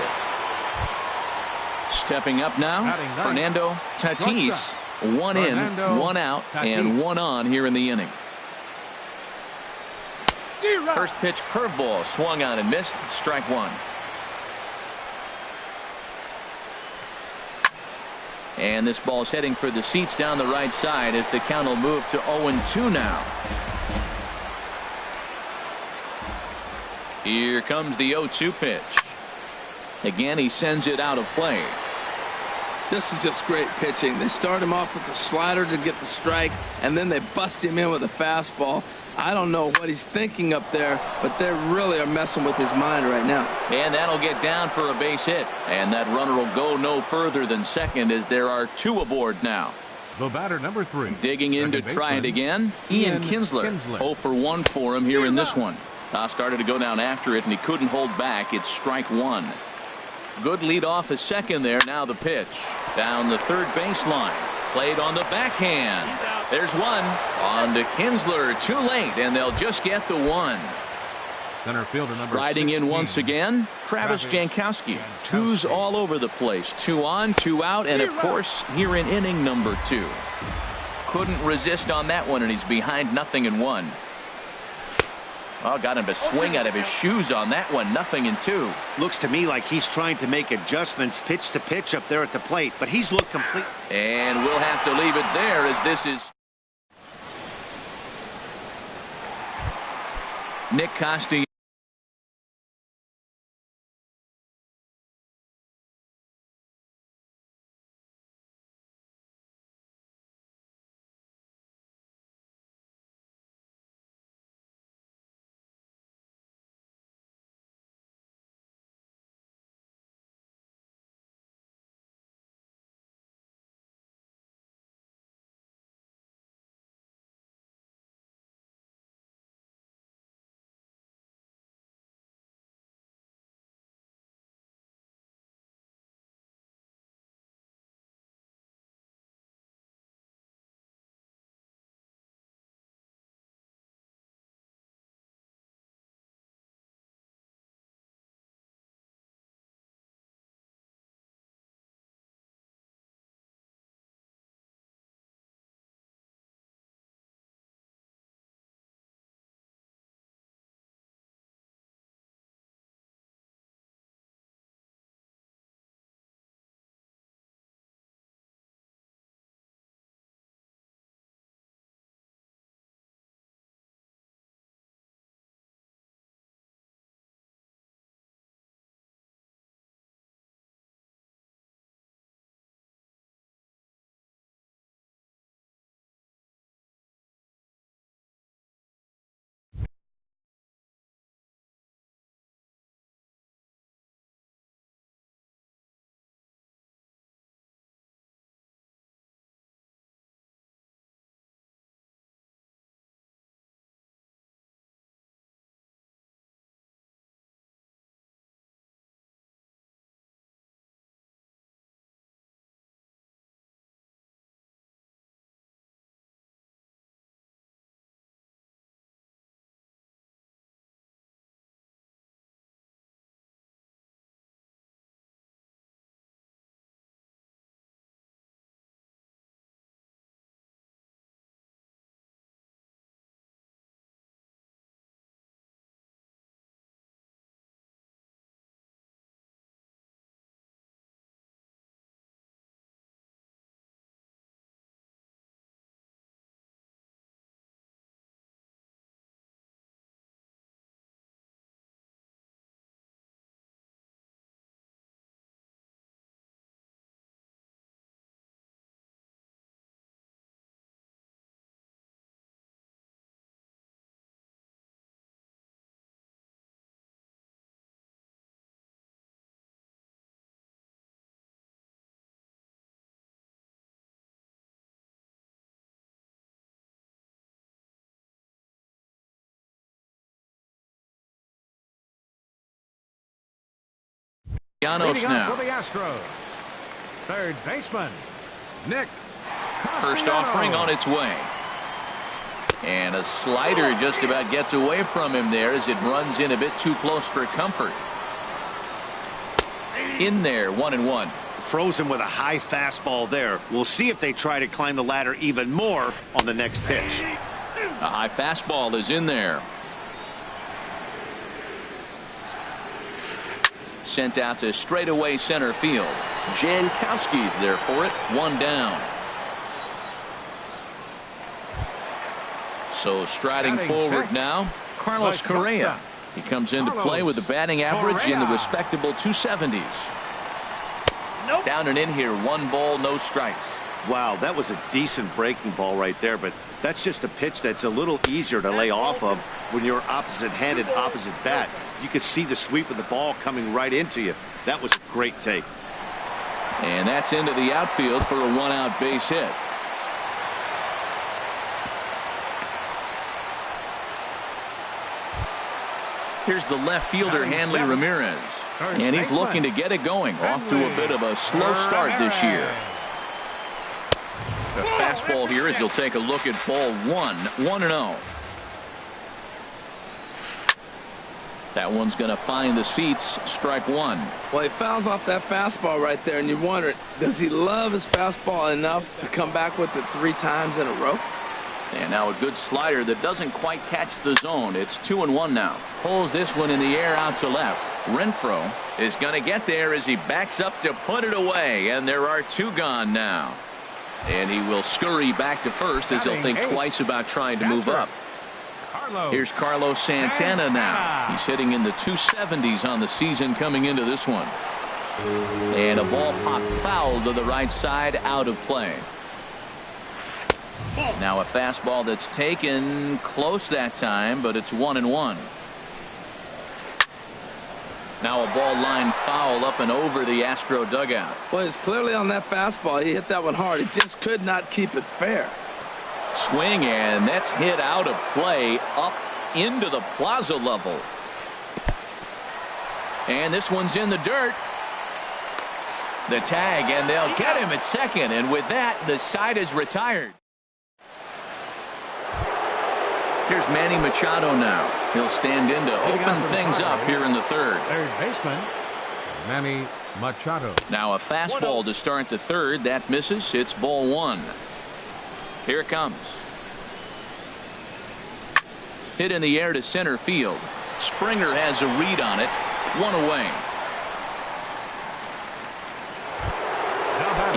Stepping up now, Fernando Tatis. 1 in, 1 out, and 1 on here in the inning. First pitch curveball swung on and missed. Strike 1. And this ball's heading for the seats down the right side as the count will move to 0-2 now. Here comes the 0-2 pitch. Again, he sends it out of play. This is just great pitching. They start him off with the slider to get the strike, and then they bust him in with a fastball. I don't know what he's thinking up there, but they really are messing with his mind right now. And that'll get down for a base hit. And that runner will go no further than second as there are 2 aboard now. The batter, number 3. Digging in to try it again, Ian Kinsler. 0 for 1 for him here in this one. Started to go down after it, and he couldn't hold back. It's strike 1. Good lead off at second there. Now the pitch. Down the third baseline. Played on the backhand. There's one. On to Kinsler. Too late, and they'll just get the 1. Center fielder number Riding 16. in once again, Travis Jankowski. 2s all over the place. 2 on, 2 out, and of course, here in inning number 2. Couldn't resist on that one, and he's behind 0-1. Oh, got him to swing out of his shoes on that one. 0-2. Looks to me like he's trying to make adjustments pitch to pitch up there at the plate, but he's looked complete. And we'll have to leave it there as this is Nick Costi. Llanos now. For the Astros, third baseman, Nick. First offering on its way. And a slider just about gets away from him there as it runs in a bit too close for comfort. In there, 1-1. Frozen with a high fastball there. We'll see if they try to climb the ladder even more on the next pitch. A high fastball is in there. Sent out to straightaway center field. Jankowski's there for it. One down. So striding forward now, Carlos Correa. He comes into play with a batting average in the respectable 270s. Down and in here, 1 ball, no strikes. Wow, that was a decent breaking ball right there, but that's just a pitch that's a little easier to lay off of when you're opposite-handed, opposite bat. You could see the sweep of the ball coming right into you. That was a great take. And that's into the outfield for a 1-out base hit. Here's the left fielder, Hanley Ramirez. And he's looking to get it going. Off to a bit of a slow start this year. The fastball here as he'll take a look at ball 1. 1-0. That one's going to find the seats. Strike 1. Well, he fouls off that fastball right there, and you wonder, does he love his fastball enough to come back with it 3 times in a row? And now a good slider that doesn't quite catch the zone. It's 2-1 now. Pulls this one in the air out to left. Renfroe is going to get there as he backs up to put it away. And there are 2 gone now. And he will scurry back to first as he'll think twice about trying to move up. Here's Carlos Santana now. He's hitting in the 270s on the season coming into this one. And a ball popped foul to the right side, out of play. Now a fastball that's taken close that time, but it's 1-1. Now a ball line foul up and over the Astro dugout. Well, it's clearly on that fastball. He hit that one hard. He just could not keep it fair. Swing, and that's hit out of play up into the plaza level. And this one's in the dirt. The tag, and they'll get him at second. And with that, the side is retired. Here's Manny Machado now. He'll stand in to open things up here in the third. Third baseman, Manny Machado. Now a fastball to start the third. That misses. It's ball 1. Here it comes. Hit in the air to center field. Springer has a read on it. 1 away.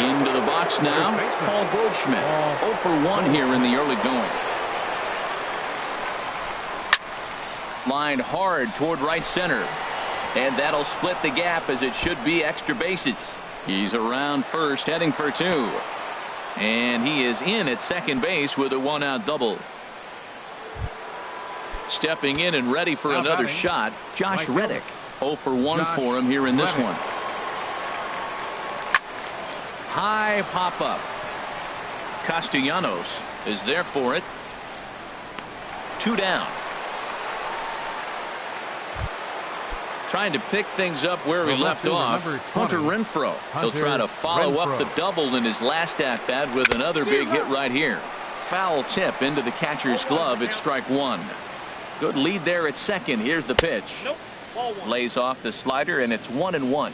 Into the box now. Paul Goldschmidt. 0 for 1 here in the early going. Lined hard toward right center. And that'll split the gap as it should be extra bases. He's around first, heading for 2. And he is in at second base with a 1-out double. Stepping in and ready for another shot, Josh Reddick. 0 for 1 for him here in this one. High pop-up. Castellanos is there for it. 2 down. Trying to pick things up where he left off. Hunter Renfroe. He'll try to follow up the double in his last at-bat with another big hit right here. Foul tip into the catcher's glove. It's strike 1. Good lead there at second. Here's the pitch. Lays off the slider, and it's 1-1.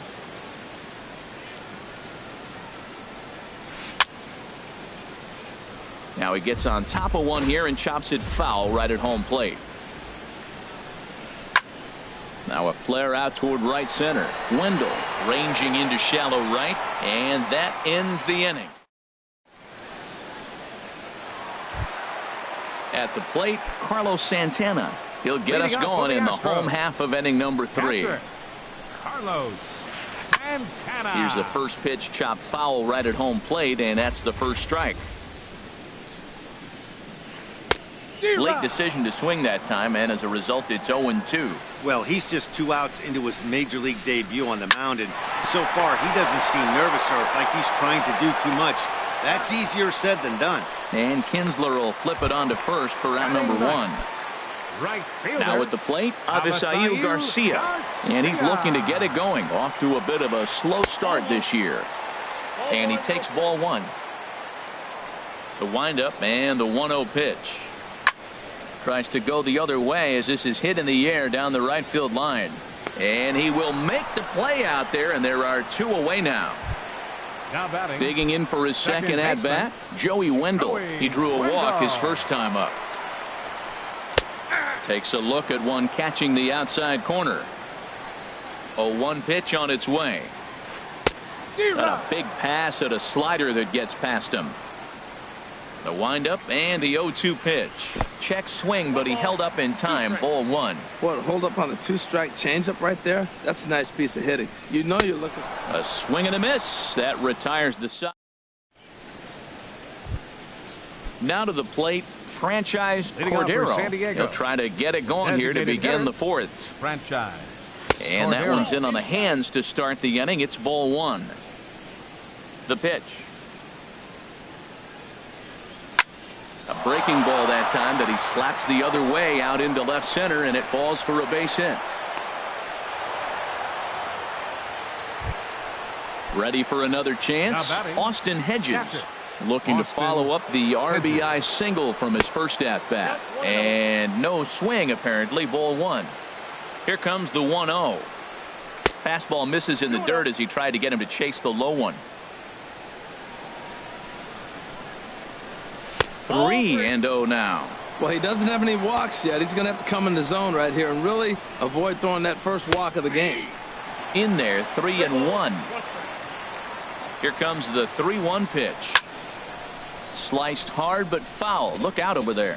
Now he gets on top of one here and chops it foul right at home plate. Now a flare out toward right center. Wendell ranging into shallow right, and that ends the inning. At the plate, Carlos Santana. He'll get us going in the home half of inning number 3. Carlos Santana. Here's the first pitch, chopped foul right at home plate, and that's the first strike. Late decision to swing that time, and as a result, it's 0-2. Well, he's just 2 outs into his major league debut on the mound, and so far he doesn't seem nervous or like he's trying to do too much. That's easier said than done. And Kinsler will flip it on to first for out number 1. Right fielder. Now at the plate, Avisail Garcia. And he's looking to get it going. Off to a bit of a slow start this year. And he takes ball one. The windup and the 1-0 pitch. Tries to go the other way as this is hit in the air down the right field line. And he will make the play out there, and there are two away now. Now batting. Digging in for his second at bat, Joey Wendell. He drew a walk his first time up. Takes a look at one catching the outside corner. 0-1 pitch on its way. Got a big pass at a slider that gets past him. The windup and the 0-2 pitch. Check swing, but he held up in time. Ball one. What, hold up on a 2-strike changeup right there? That's a nice piece of hitting. You know you're looking. A swing and a miss. That retires the side. Now to the plate, Franchise Cordero. He'll try to get it going here to begin the fourth. Franchise. And that one's in on the hands to start the inning. It's ball one. The pitch. A breaking ball that time that he slaps the other way out into left center, and it falls for a base hit. Ready for another chance. Austin Hedges looking to follow up the RBI single from his first at bat. And no swing apparently. Ball one. Here comes the 1-0. Fastball misses in the dirt as he tried to get him to chase the low one. 3-0 now. Well, he doesn't have any walks yet. He's going to have to come in the zone right here and really avoid throwing that first walk of the game. In there, 3-1. Here comes the 3-1 pitch. Sliced hard but foul. Look out over there.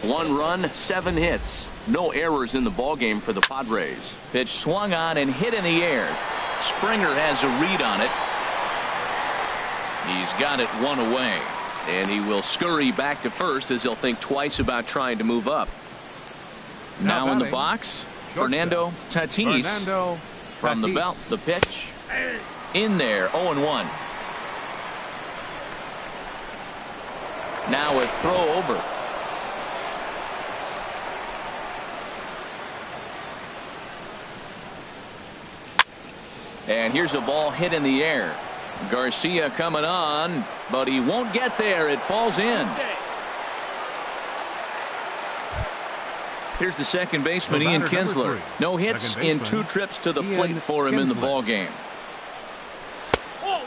1 run, 7 hits. No errors in the ballgame for the Padres. Pitch swung on and hit in the air. Springer has a read on it. He's got it 1 away. And he will scurry back to first as he'll think twice about trying to move up. Now in the box, Fernando Tatis. From the belt, the pitch. In there, 0-1. Now a throw over. And here's a ball hit in the air. Garcia coming on, but he won't get there. It falls in. Here's the second baseman, Ian Kinsler. No hits in 2 trips to the plate for him in the ball game.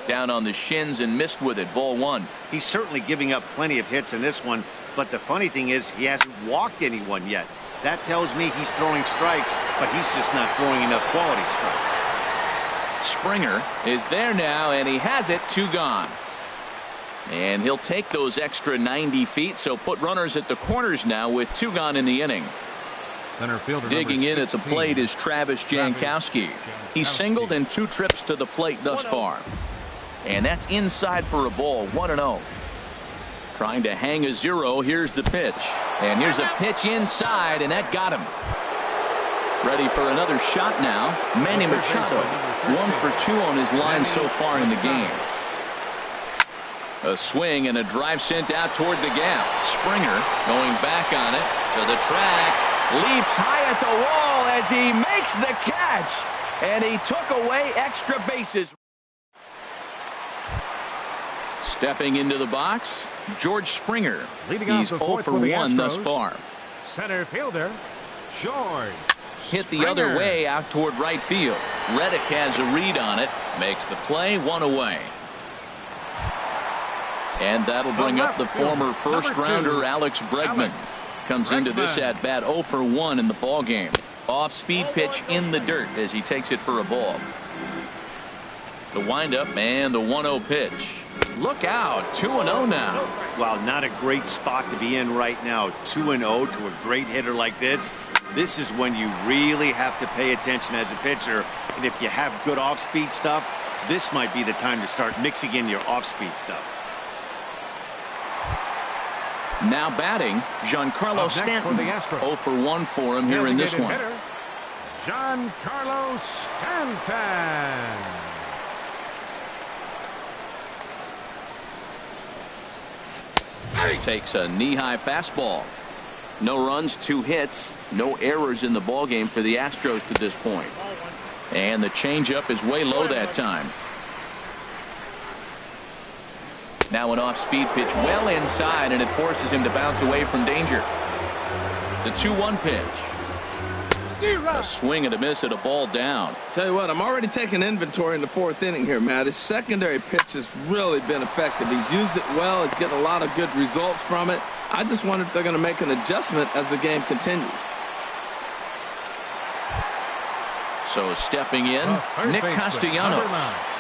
Down on the shins and missed with it. Ball one. He's certainly giving up plenty of hits in this one, but the funny thing is he hasn't walked anyone yet. That tells me he's throwing strikes, but he's just not throwing enough quality strikes. Springer is there now, and he has it. 2 gone. And he'll take those extra 90 feet, so put runners at the corners now with 2 gone in the inning. Center fielder digging in at the plate is Travis Jankowski. He's singled in 2 trips to the plate thus far. And that's inside for a ball. 1-0. Trying to hang a 0. Here's the pitch. And here's a pitch inside, and that got him. Ready for another shot now. Manny Machado. 1 for 2 on his line so far in the game. A swing and a drive sent out toward the gap. Springer going back on it to the track. Leaps high at the wall as he makes the catch. And he took away extra bases. Stepping into the box, George Springer. He's 0 for 1 thus far. Center fielder, George. Hit the other way out toward right field. Reddick has a read on it. Makes the play. 1 away. And that'll bring up the former first-rounder Alex Bregman. Comes into this at-bat 0 for 1 in the ballgame. Off-speed pitch in the dirt as he takes it for a ball. The windup and the 1-0 pitch. Look out. 2-0 now. Wow, not a great spot to be in right now. 2-0 to a great hitter like this. This is when you really have to pay attention as a pitcher. And if you have good off-speed stuff, this might be the time to start mixing in your off-speed stuff. Now batting, Giancarlo Stanton. 0 for 1 for him here in this one. Giancarlo Stanton. Takes a knee-high fastball. No runs, 2 hits, no errors in the ballgame for the Astros to this point. And the changeup is way low that time. Now an off-speed pitch well inside, and it forces him to bounce away from danger. The 2-1 pitch. A swing and a miss at a ball down. Tell you what, I'm already taking inventory in the 4th inning here, Matt. His secondary pitch has really been effective. He's used it well. He's getting a lot of good results from it. I just wonder if they're going to make an adjustment as the game continues. So stepping in, Nick Castellanos,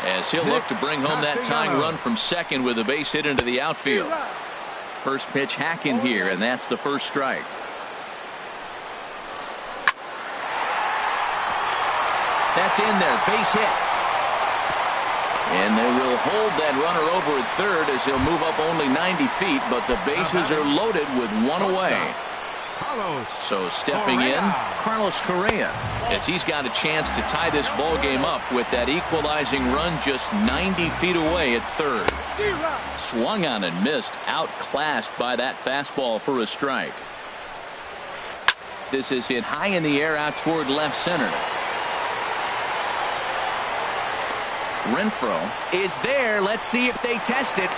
as he'll look to bring home that tying run from second with a base hit into the outfield. First pitch hacking here, and that's the first strike. That's in there, base hit. And they will hold that runner over at third as he'll move up only 90 feet, but the bases are loaded with 1 away. So stepping in, Carlos Correa, as he's got a chance to tie this ball game up with that equalizing run just 90 feet away at third. Swung on and missed, outclassed by that fastball for a strike. This is hit high in the air out toward left center. Renfro is there. Let's see if they test it.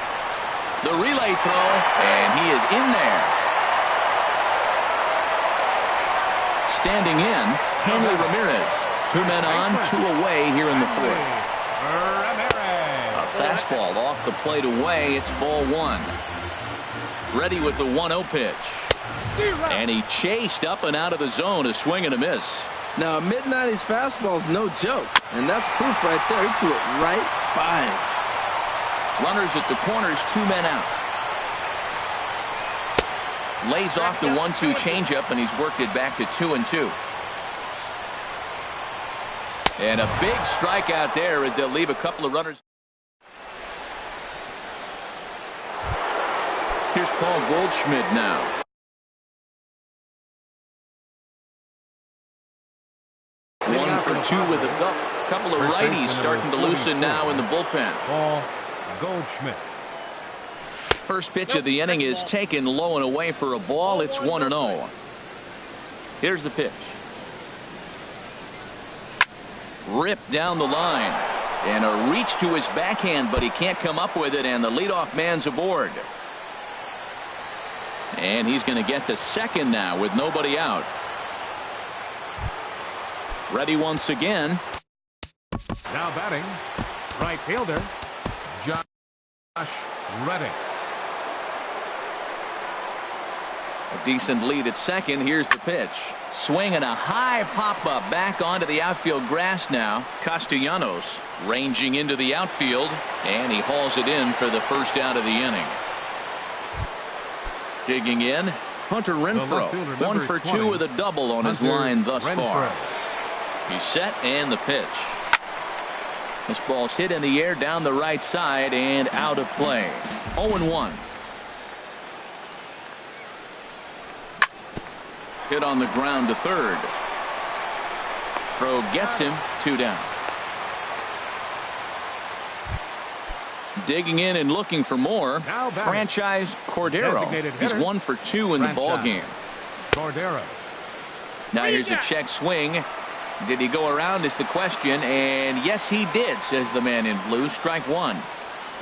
The relay throw, and he is in there. Standing in, Henry Ramirez. 2 men on, 2 away here in the 4th. A fastball off the plate away. It's ball 1. Ready with the 1-0 pitch. And he chased up and out of the zone. A swing and a miss. Now, a mid-90s fastball is no joke, and that's proof right there. He threw it right by him. Runners at the corners, 2 men out. Lays off the 1-2 changeup, and he's worked it back to 2-2. And a big strikeout there as they'll leave a couple of runners. Here's Paul Goldschmidt now. One for 2 with a couple of righties starting to loosen now in the bullpen. Paul Goldschmidt. First pitch of the inning is taken low and away for a ball. It's 1-0. Here's the pitch. Ripped down the line. And a reach to his backhand, but he can't come up with it, and the leadoff man's aboard. And he's going to get to second now with nobody out. Ready once again. Now batting, right fielder, Josh Reddick. A decent lead at second. Here's the pitch. Swing and a high pop-up back onto the outfield grass now. Castellanos ranging into the outfield, and he hauls it in for the first out of the inning. Digging in, Hunter Renfro. 1 for 2 with a double on his line thus far. He's set, and the pitch. This ball's hit in the air down the right side and out of play. 0-1. Hit on the ground to third. Throw gets him. 2 down. Digging in and looking for more. Franchise Cordero. He's 1 for 2 in the ball game. Cordero. Now here's a check swing. Did he go around is the question, and yes he did, says the man in blue. Strike 1.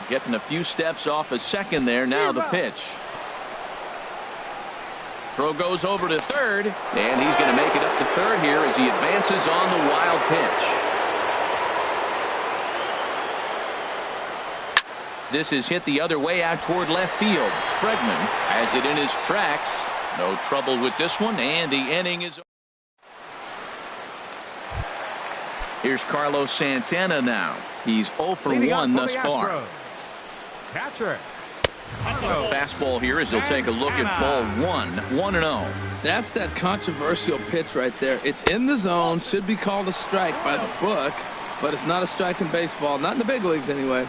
Getting a few steps off a second there. Now the pitch. Throw goes over to third, and he's going to make it up to third here as he advances on the wild pitch. This is hit the other way out toward left field. Bregman has it in his tracks. No trouble with this one, and the inning is over. Here's Carlos Santana now. He's 0 for 1 thus far. Catcher. Fastball here as he'll take a look at ball 1. 1-0. That's that controversial pitch right there. It's in the zone. Should be called a strike by the book, but it's not a strike in baseball. Not in the big leagues anyway.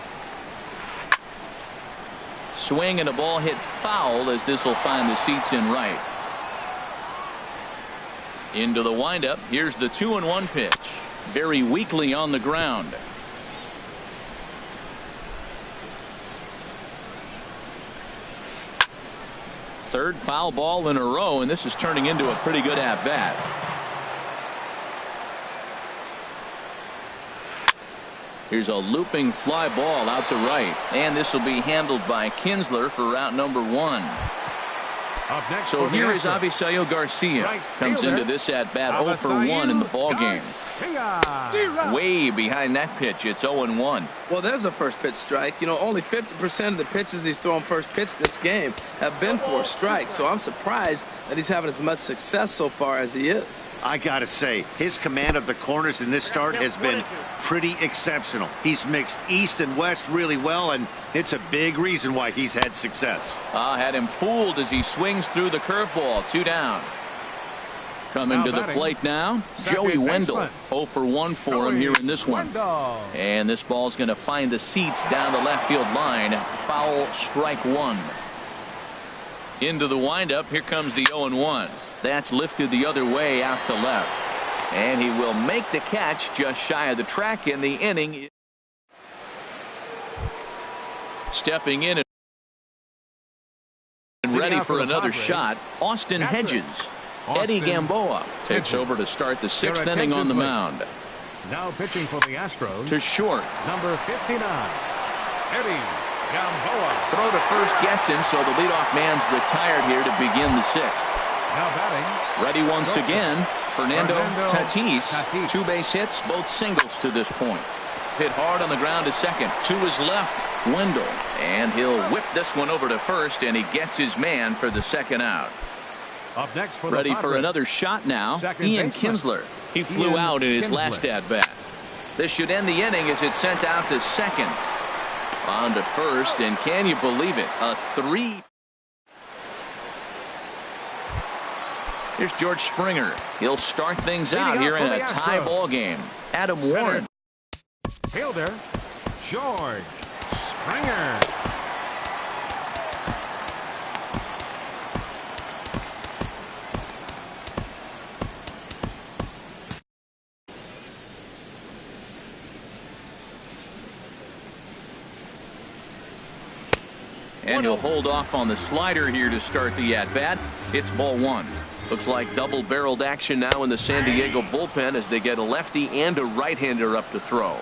Swing and a ball hit foul as this will find the seats in right. Into the windup. Here's the 2-1 pitch. Very weakly on the ground. Third foul ball in a row, and this is turning into a pretty good at-bat. Here's a looping fly ball out to right, and this will be handled by Kinsler for route number 1. So here is Avisail Garcia. Comes into this at-bat 0 for 1 in the ball game. Way behind that pitch. It's 0-1. Well, there's a first pitch strike. You know, only 50% of the pitches he's thrown first pitch this game have been for strikes. So I'm surprised that he's having as much success so far as he is. I got to say, his command of the corners in this start has been pretty exceptional. He's mixed east and west really well, and it's a big reason why he's had success. Had him fooled as he swings through the curveball. 2 down. Coming to the plate now, Joey Wendell. 0 for 1 for him here in this one. And this ball's going to find the seats down the left field line. Foul, strike 1. Into the windup. Here comes the 0-1. That's lifted the other way out to left. And he will make the catch just shy of the track in the inning. Stepping in and ready for another shot, Austin Hedges. Eddie Gamboa takes over to start the 6th inning on the mound. Now pitching for the Astros. To short. Number 59, Eddie Gamboa. Throw to first gets him, so the leadoff man's retired here to begin the 6th. Now batting. Ready once again, Fernando Tatis. 2 base hits, both singles to this point. Hit hard on the ground to second. To his left, Wendell. And he'll whip this one over to first, and he gets his man for the 2nd out. Up next for Ready for another shot now, Ian Kinsler. He flew out in his last at-bat. This should end the inning as it's sent out to second. On to first, and can you believe it? A 3. Here's George Springer. He'll start things out here in a tie ball game. Adam Warren. Fielder, George Springer. And he'll hold off on the slider here to start the at-bat. It's ball 1. Looks like double-barreled action now in the San Diego bullpen as they get a lefty and a right-hander up to throw.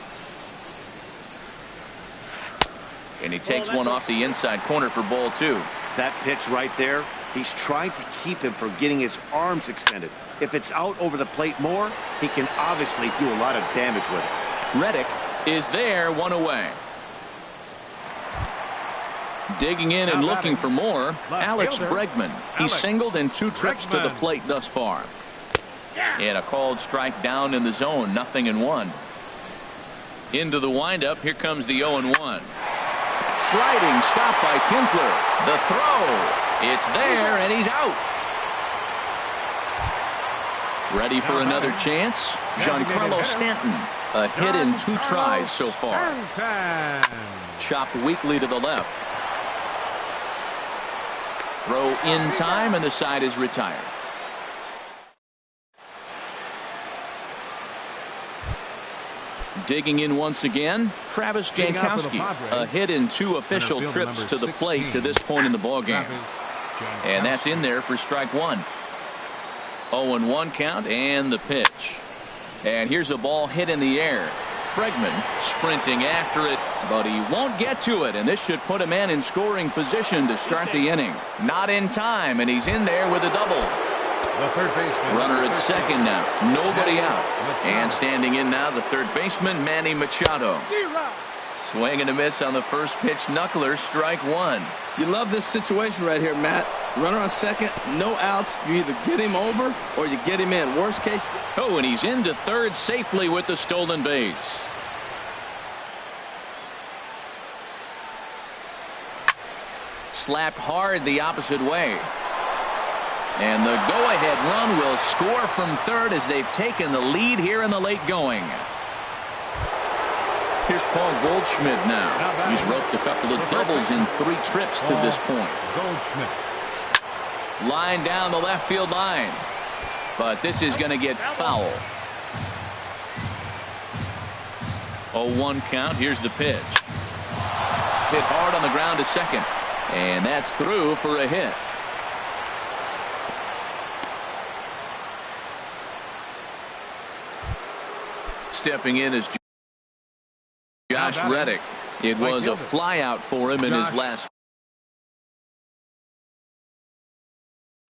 And he takes one off the inside corner for ball 2. That pitch right there, he's trying to keep him from getting his arms extended. If it's out over the plate more, he can obviously do a lot of damage with it. Reddick is there, 1 away. Digging in and looking for more, Alex Bregman. He's singled in 2 trips to the plate thus far. And a called strike down in the zone, 0-1. Into the windup, here comes the 0-1. Sliding stop by Kinsler. The throw. It's there, and he's out. Ready for another chance? Giancarlo Stanton. A hit in 2 tries so far. Chopped weakly to the left. Throw in time, and the side is retired. Digging in once again, Travis Jankowski. A hit in 2 official trips to the plate to this point in the ballgame. And that's in there for strike 1. 0-1 count, and the pitch. And here's a ball hit in the air. Bregman sprinting after it, but he won't get to it, and this should put a man in scoring position to start the inning. Not in time, and he's in there with a double. The third baseman. Runner at second now. Nobody out. And standing in now, the third baseman, Manny Machado. Swing and a miss on the first pitch knuckler, strike 1. You love this situation right here, Matt. Runner on second, no outs. You either get him over or you get him in. Worst case. Oh, and he's into third safely with the stolen base. Slapped hard the opposite way. And the go-ahead run will score from third as they've taken the lead here in the late going. Here's Paul Goldschmidt now. He's roped a couple of doubles in 3 trips to this point. Goldschmidt. Line down the left field line. But this is going to get foul. 0-1 count. Here's the pitch. Hit hard on the ground to second. And that's through for a hit. Stepping in is Josh Reddick. It was a flyout for him in his last.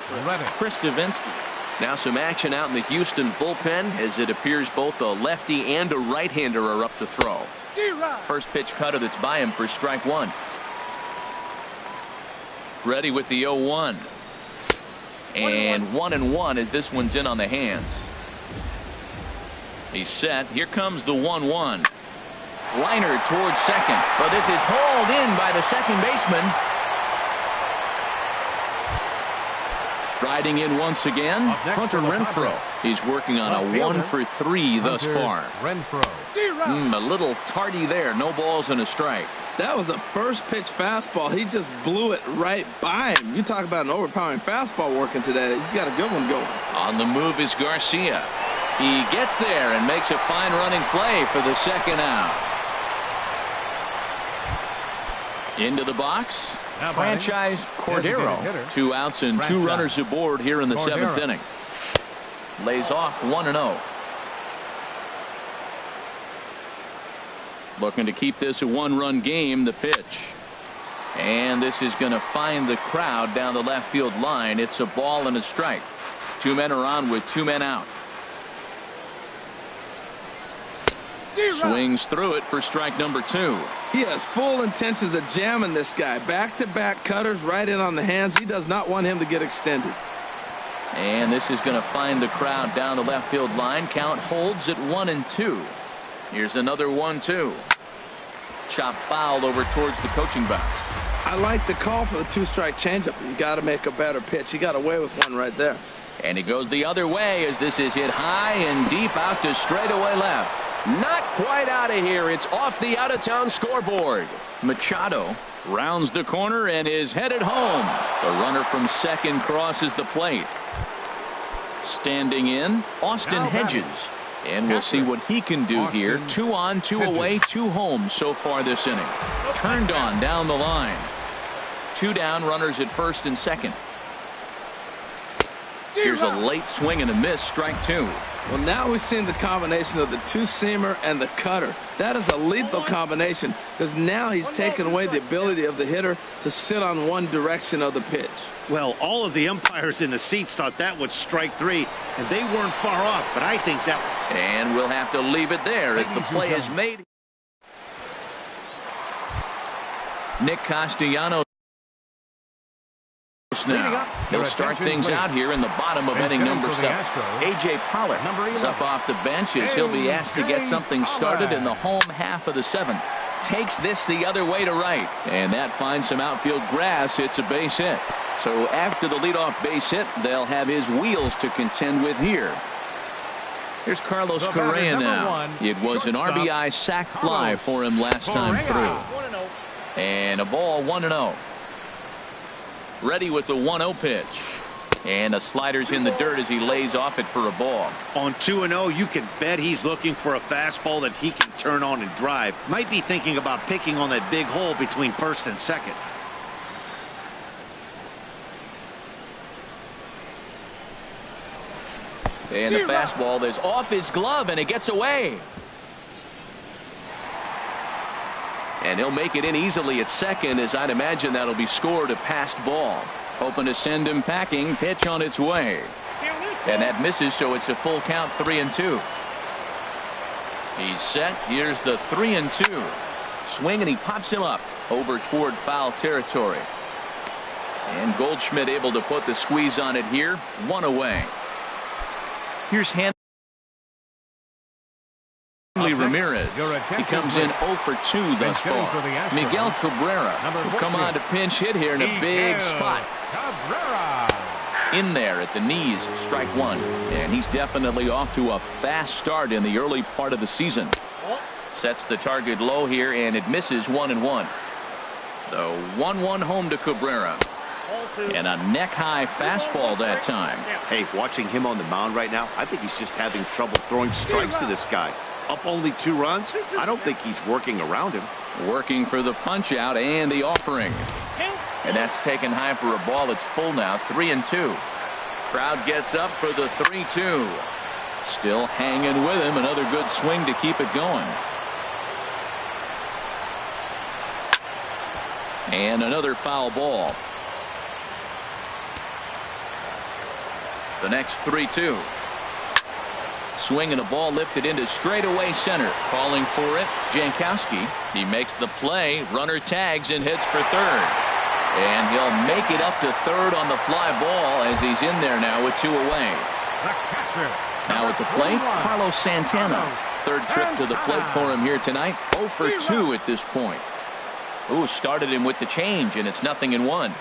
Chris Davinsky. Now some action out in the Houston bullpen as it appears both a lefty and a right-hander are up to throw. First pitch cutter that's by him for strike one. Ready with the 0-1. And 1-1 as this one's in on the hands. He's set. Here comes the 1-1. Liner towards second, but this is hauled in by the second baseman. Striding in once again, Hunter Renfroe. He's working on a 1-for-3 thus far. A little tardy there. No balls and a strike. That was a first pitch fastball. He just blew it right by him. You talk about an overpowering fastball working today. He's got a good one going. On the move is Garcia. He gets there and makes a fine running play for the second out. Into the box, franchise Cordero. 2 outs and 2 runners aboard here in the 7th inning. Lays off 1-0. Looking to keep this a 1-run game. The pitch. And this is going to find the crowd down the left field line. It's a ball and a strike. 2 men are on with 2 men out. Swings through it for strike number 2. He has full intentions of jamming this guy. Back-to-back cutters right in on the hands. He does not want him to get extended. And this is going to find the crowd down the left field line. Count holds at 1-2. Here's another 1-2. Chop foul over towards the coaching box. I like the call for the 2-strike changeup. You got to make a better pitch. He got away with one right there. And he goes the other way as this is hit high and deep out to straightaway left. Not quite out of here. It's off the out-of-town scoreboard. Machado rounds the corner and is headed home. The runner from second crosses the plate. Standing in, Austin Hedges. And we'll see what he can do here. 2 on, 2 away, 2 home so far this inning. Turned on down the line. 2 down, runners at first and second. Here's a late swing and a miss, strike 2. Well, now we've seen the combination of the 2-seamer and the cutter. That is a lethal combination because now he's taken away the ability of the hitter to sit on one direction of the pitch. Well, all of the umpires in the seats thought that was strike 3, and they weren't far off, but I think that... And we'll have to leave it there as the play is made. Nick Castellanos now. He'll start things out here in the bottom of inning number 7. A.J. Pollard is up off the bench as he'll be asked to get something started in the home half of the 7th. Takes this the other way to right, and that finds some outfield grass. It's a base hit. So after the leadoff base hit, they'll have his wheels to contend with here. Here's Carlos Correa now. It was an RBI sac fly for him last time through. And a ball 1-0. Ready with the 1-0 pitch. And a slider's in the dirt as he lays off it for a ball. On 2-0, you can bet he's looking for a fastball that he can turn on and drive. Might be thinking about picking on that big hole between first and second. And the fastball is off his glove and it gets away. And he'll make it in easily at second, as I'd imagine that'll be scored a passed ball. Hoping to send him packing. Pitch on its way. And that misses, so it's a full count, 3-2. He's set. Here's the 3-2. Swing, and he pops him up over toward foul territory. And Goldschmidt able to put the squeeze on it here. 1 away. Here's Hanley Ramirez. He comes in 0 for 2 thus far. Miguel Cabrera will come on to pinch hit here in a big spot. In there at the knees, strike 1. And he's definitely off to a fast start in the early part of the season. Sets the target low here, and it misses 1-1. The 1-1 home to Cabrera. And a neck-high fastball that time. Hey, watching him on the mound right now, I think he's just having trouble throwing strikes to this guy. Up only 2 runs? I don't think he's working around him. Working for the punch-out and the offering. And that's taken high for a ball. It's full now, 3-2. Crowd gets up for the 3-2. Still hanging with him. Another good swing to keep it going. And another foul ball. The next 3-2. Swing and a ball lifted into straightaway center. Calling for it, Jankowski. He makes the play. Runner tags and hits for third. And he'll make it up to third on the fly ball as he's in there now with 2 away. Now at the plate, Carlos Santana. Third trip to the plate for him here tonight. 0 for 2 at this point. Ooh, started him with the change, and it's 0-1.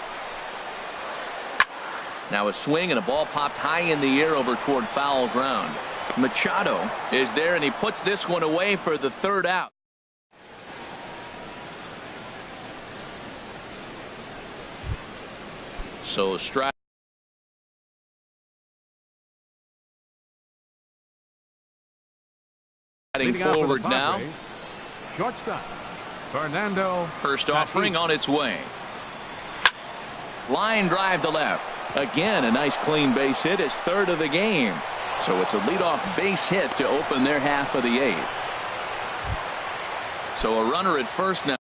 Now a swing and a ball popped high in the air over toward foul ground. Machado is there, and he puts this one away for the third out. So strike. Heading forward now. Shortstop Fernando. First offering on its way. Line drive to left. Again, a nice clean base hit, his third of the game. So it's a leadoff base hit to open their half of the 8th. So a runner at first now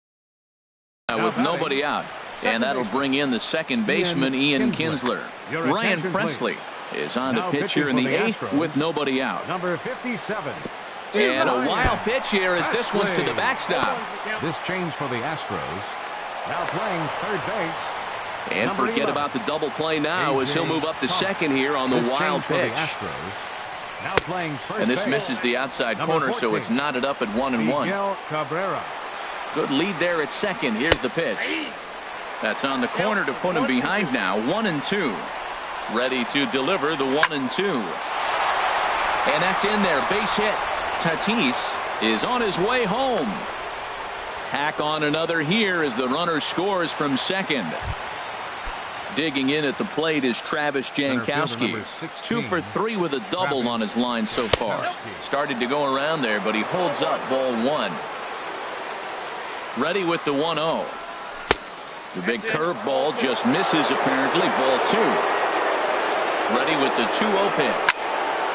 with nobody out. And that'll bring in the second baseman, Ian Kinsler. Ryan Presley is on to pitch here in the 8th with nobody out. Number 57. And a wild pitch here as this one's to the backstop. This change for the Astros. Now playing third base. And forget about the double play now as he'll move up to second here on the wild pitch. Now playing first and this base. misses the outside corner, so it's knotted up at 1-1. Cabrera. Good lead there at second. Here's the pitch. That's on the corner to put him behind now. 1-2. Ready to deliver the 1-2. And that's in there. Base hit. Tatis is on his way home. Tack on another here as the runner scores from second. Digging in at the plate is Travis Jankowski. 2 for 3 with a double on his line so far. Started to go around there, but he holds up ball 1. Ready with the 1-0. The big curveball just misses apparently. Ball 2. Ready with the 2-0 pitch.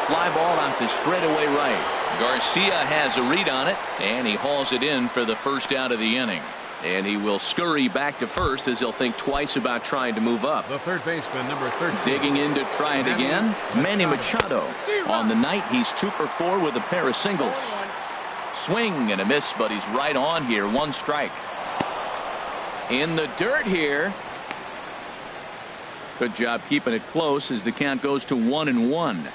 Fly ball out to straightaway right. Garcia has a read on it, and he hauls it in for the first out of the inning. And he will scurry back to first as he'll think twice about trying to move up. The third baseman, number 13. Digging in to try it again, Manny Machado. On the night, he's 2 for 4 with a pair of singles. Swing and a miss, but he's right on here. 1 strike. In the dirt here. Good job keeping it close as the count goes to 1-1.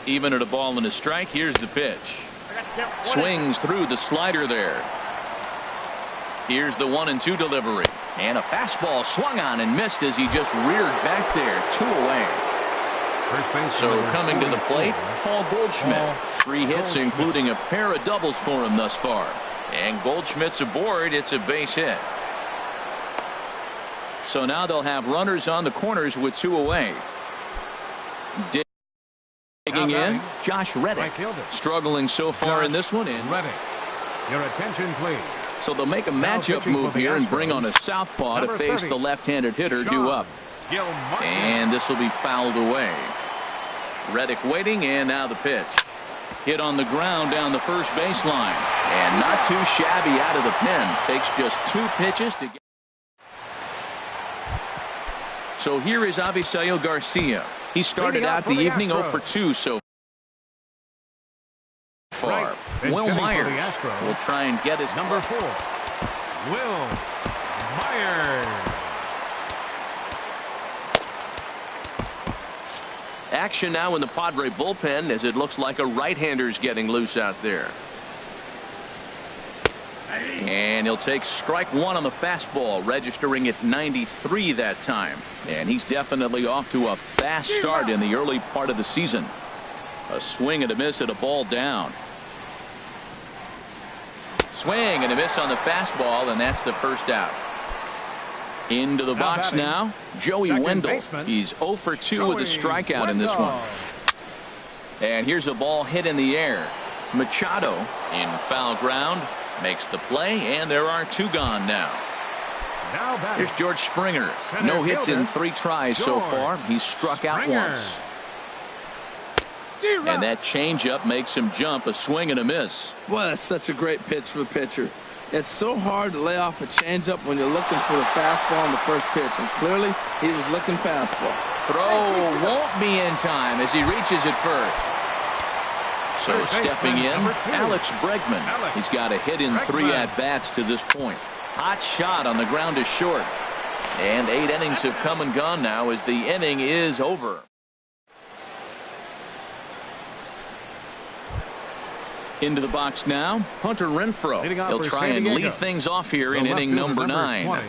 Even at a ball and a strike. Here's the pitch. Swings through the slider there. Here's the 1-2 delivery. And a fastball swung on and missed as he just reared back there. 2 away. So coming to the plate, Paul Goldschmidt. 3 hits, including a pair of doubles for him thus far. And Goldschmidt's aboard. It's a base hit. So now they'll have runners on the corners with 2 away. Digging in, Josh Reddick. Struggling so far in this one. Reddick, your attention please. So they'll make a matchup move here and bring on a southpaw to face the left-handed hitter due up. And this will be fouled away. Reddick waiting, and now the pitch. Hit on the ground down the first baseline. And not too shabby out of the pen. Takes just 2 pitches to get. So here is Avisail Garcia. He started out the evening 0 for 2 so far. Will Myers will try and get his number 4. Will Myers. Action now in the Padre bullpen as it looks like a right-hander's getting loose out there. And he'll take strike 1 on the fastball, registering at 93 that time. And he's definitely off to a fast start in the early part of the season. A swing and a miss at a ball down. Swing and a miss on the fastball, and that's the first out. Into the box now, Joey Wendell. He's 0 for 2 with a strikeout in this one. And here's a ball hit in the air. Machado in foul ground. Makes the play, and there are 2 gone now. Here's George Springer. No hits in 3 tries so far. He's struck out once. And that changeup makes him jump. A swing and a miss. Well, that's such a great pitch for the pitcher. It's so hard to lay off a changeup when you're looking for the fastball on the first pitch, and clearly he was looking fastball. Throw won't be in time as he reaches it first. So stepping in, Alex Bregman. He's got a hit in 3 at-bats to this point. Hot shot on the ground is short. And 8 innings have come and gone now as the inning is over. Into the box now, Hunter Renfroe. He'll try and lead things off here in inning number 9. 20,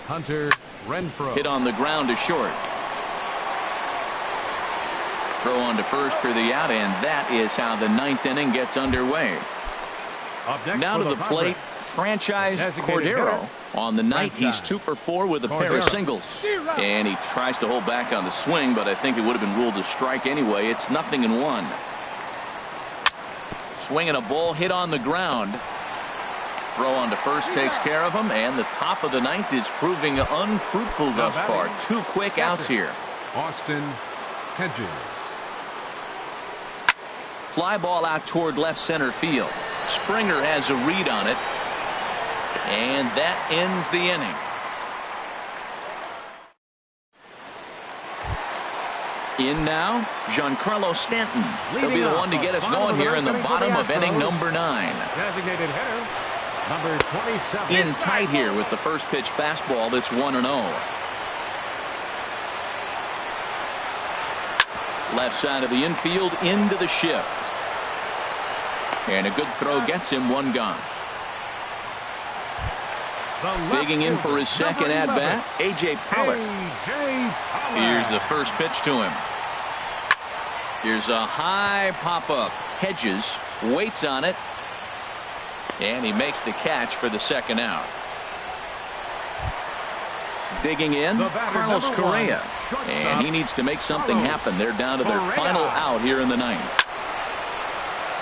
Hunter Renfroe. Hit on the ground is short. Throw on to first for the out, and that is how the 9th inning gets underway. Now to the plate, Franchise Cordero. On the night, he's 2 for 4 with a pair of singles. And he tries to hold back on the swing, but I think it would have been ruled a strike anyway. It's 0-1. Swinging a ball hit on the ground. Throw on to first takes care of him, and the top of the 9th is proving unfruitful thus far. 2 quick outs here. Austin Hedges. Fly ball out toward left center field. Springer has a read on it, and that ends the inning. In now, Giancarlo Stanton. He'll be the one to get us going here in the bottom of inning number 9. Designated hitter, number 27. In tight here with the first pitch fastball that's 1-0. Left side of the infield into the shift. And a good throw gets him 1 gone. Digging in for his second at-bat, A.J. Pollock. Here's the first pitch to him. Here's a high pop-up. Hedges waits on it, and he makes the catch for the second out. Digging in, Carlos Correa, and he needs to make something happen. They're down to their final out here in the 9th.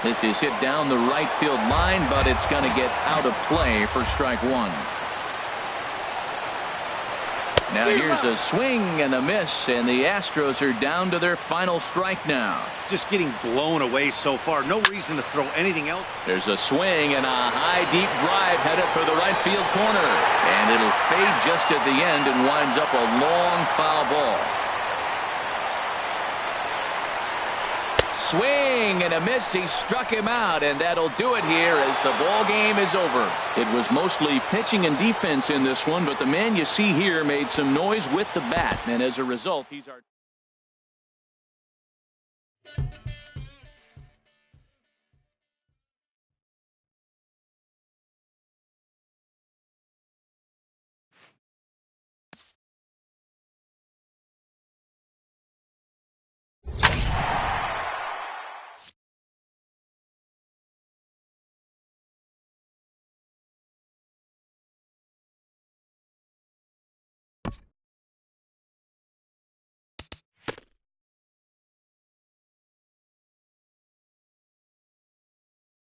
This is hit down the right field line, but it's going to get out of play for strike 1. Now here's a swing and a miss, and the Astros are down to their final strike now. Just getting blown away so far. No reason to throw anything else. There's a swing and a high deep drive headed for the right field corner, and it'll fade just at the end and winds up a long foul ball. Swing and a miss. He struck him out, and that'll do it here as the ball game is over. It was mostly pitching and defense in this one, but the man you see here made some noise with the bat, and as a result, he's our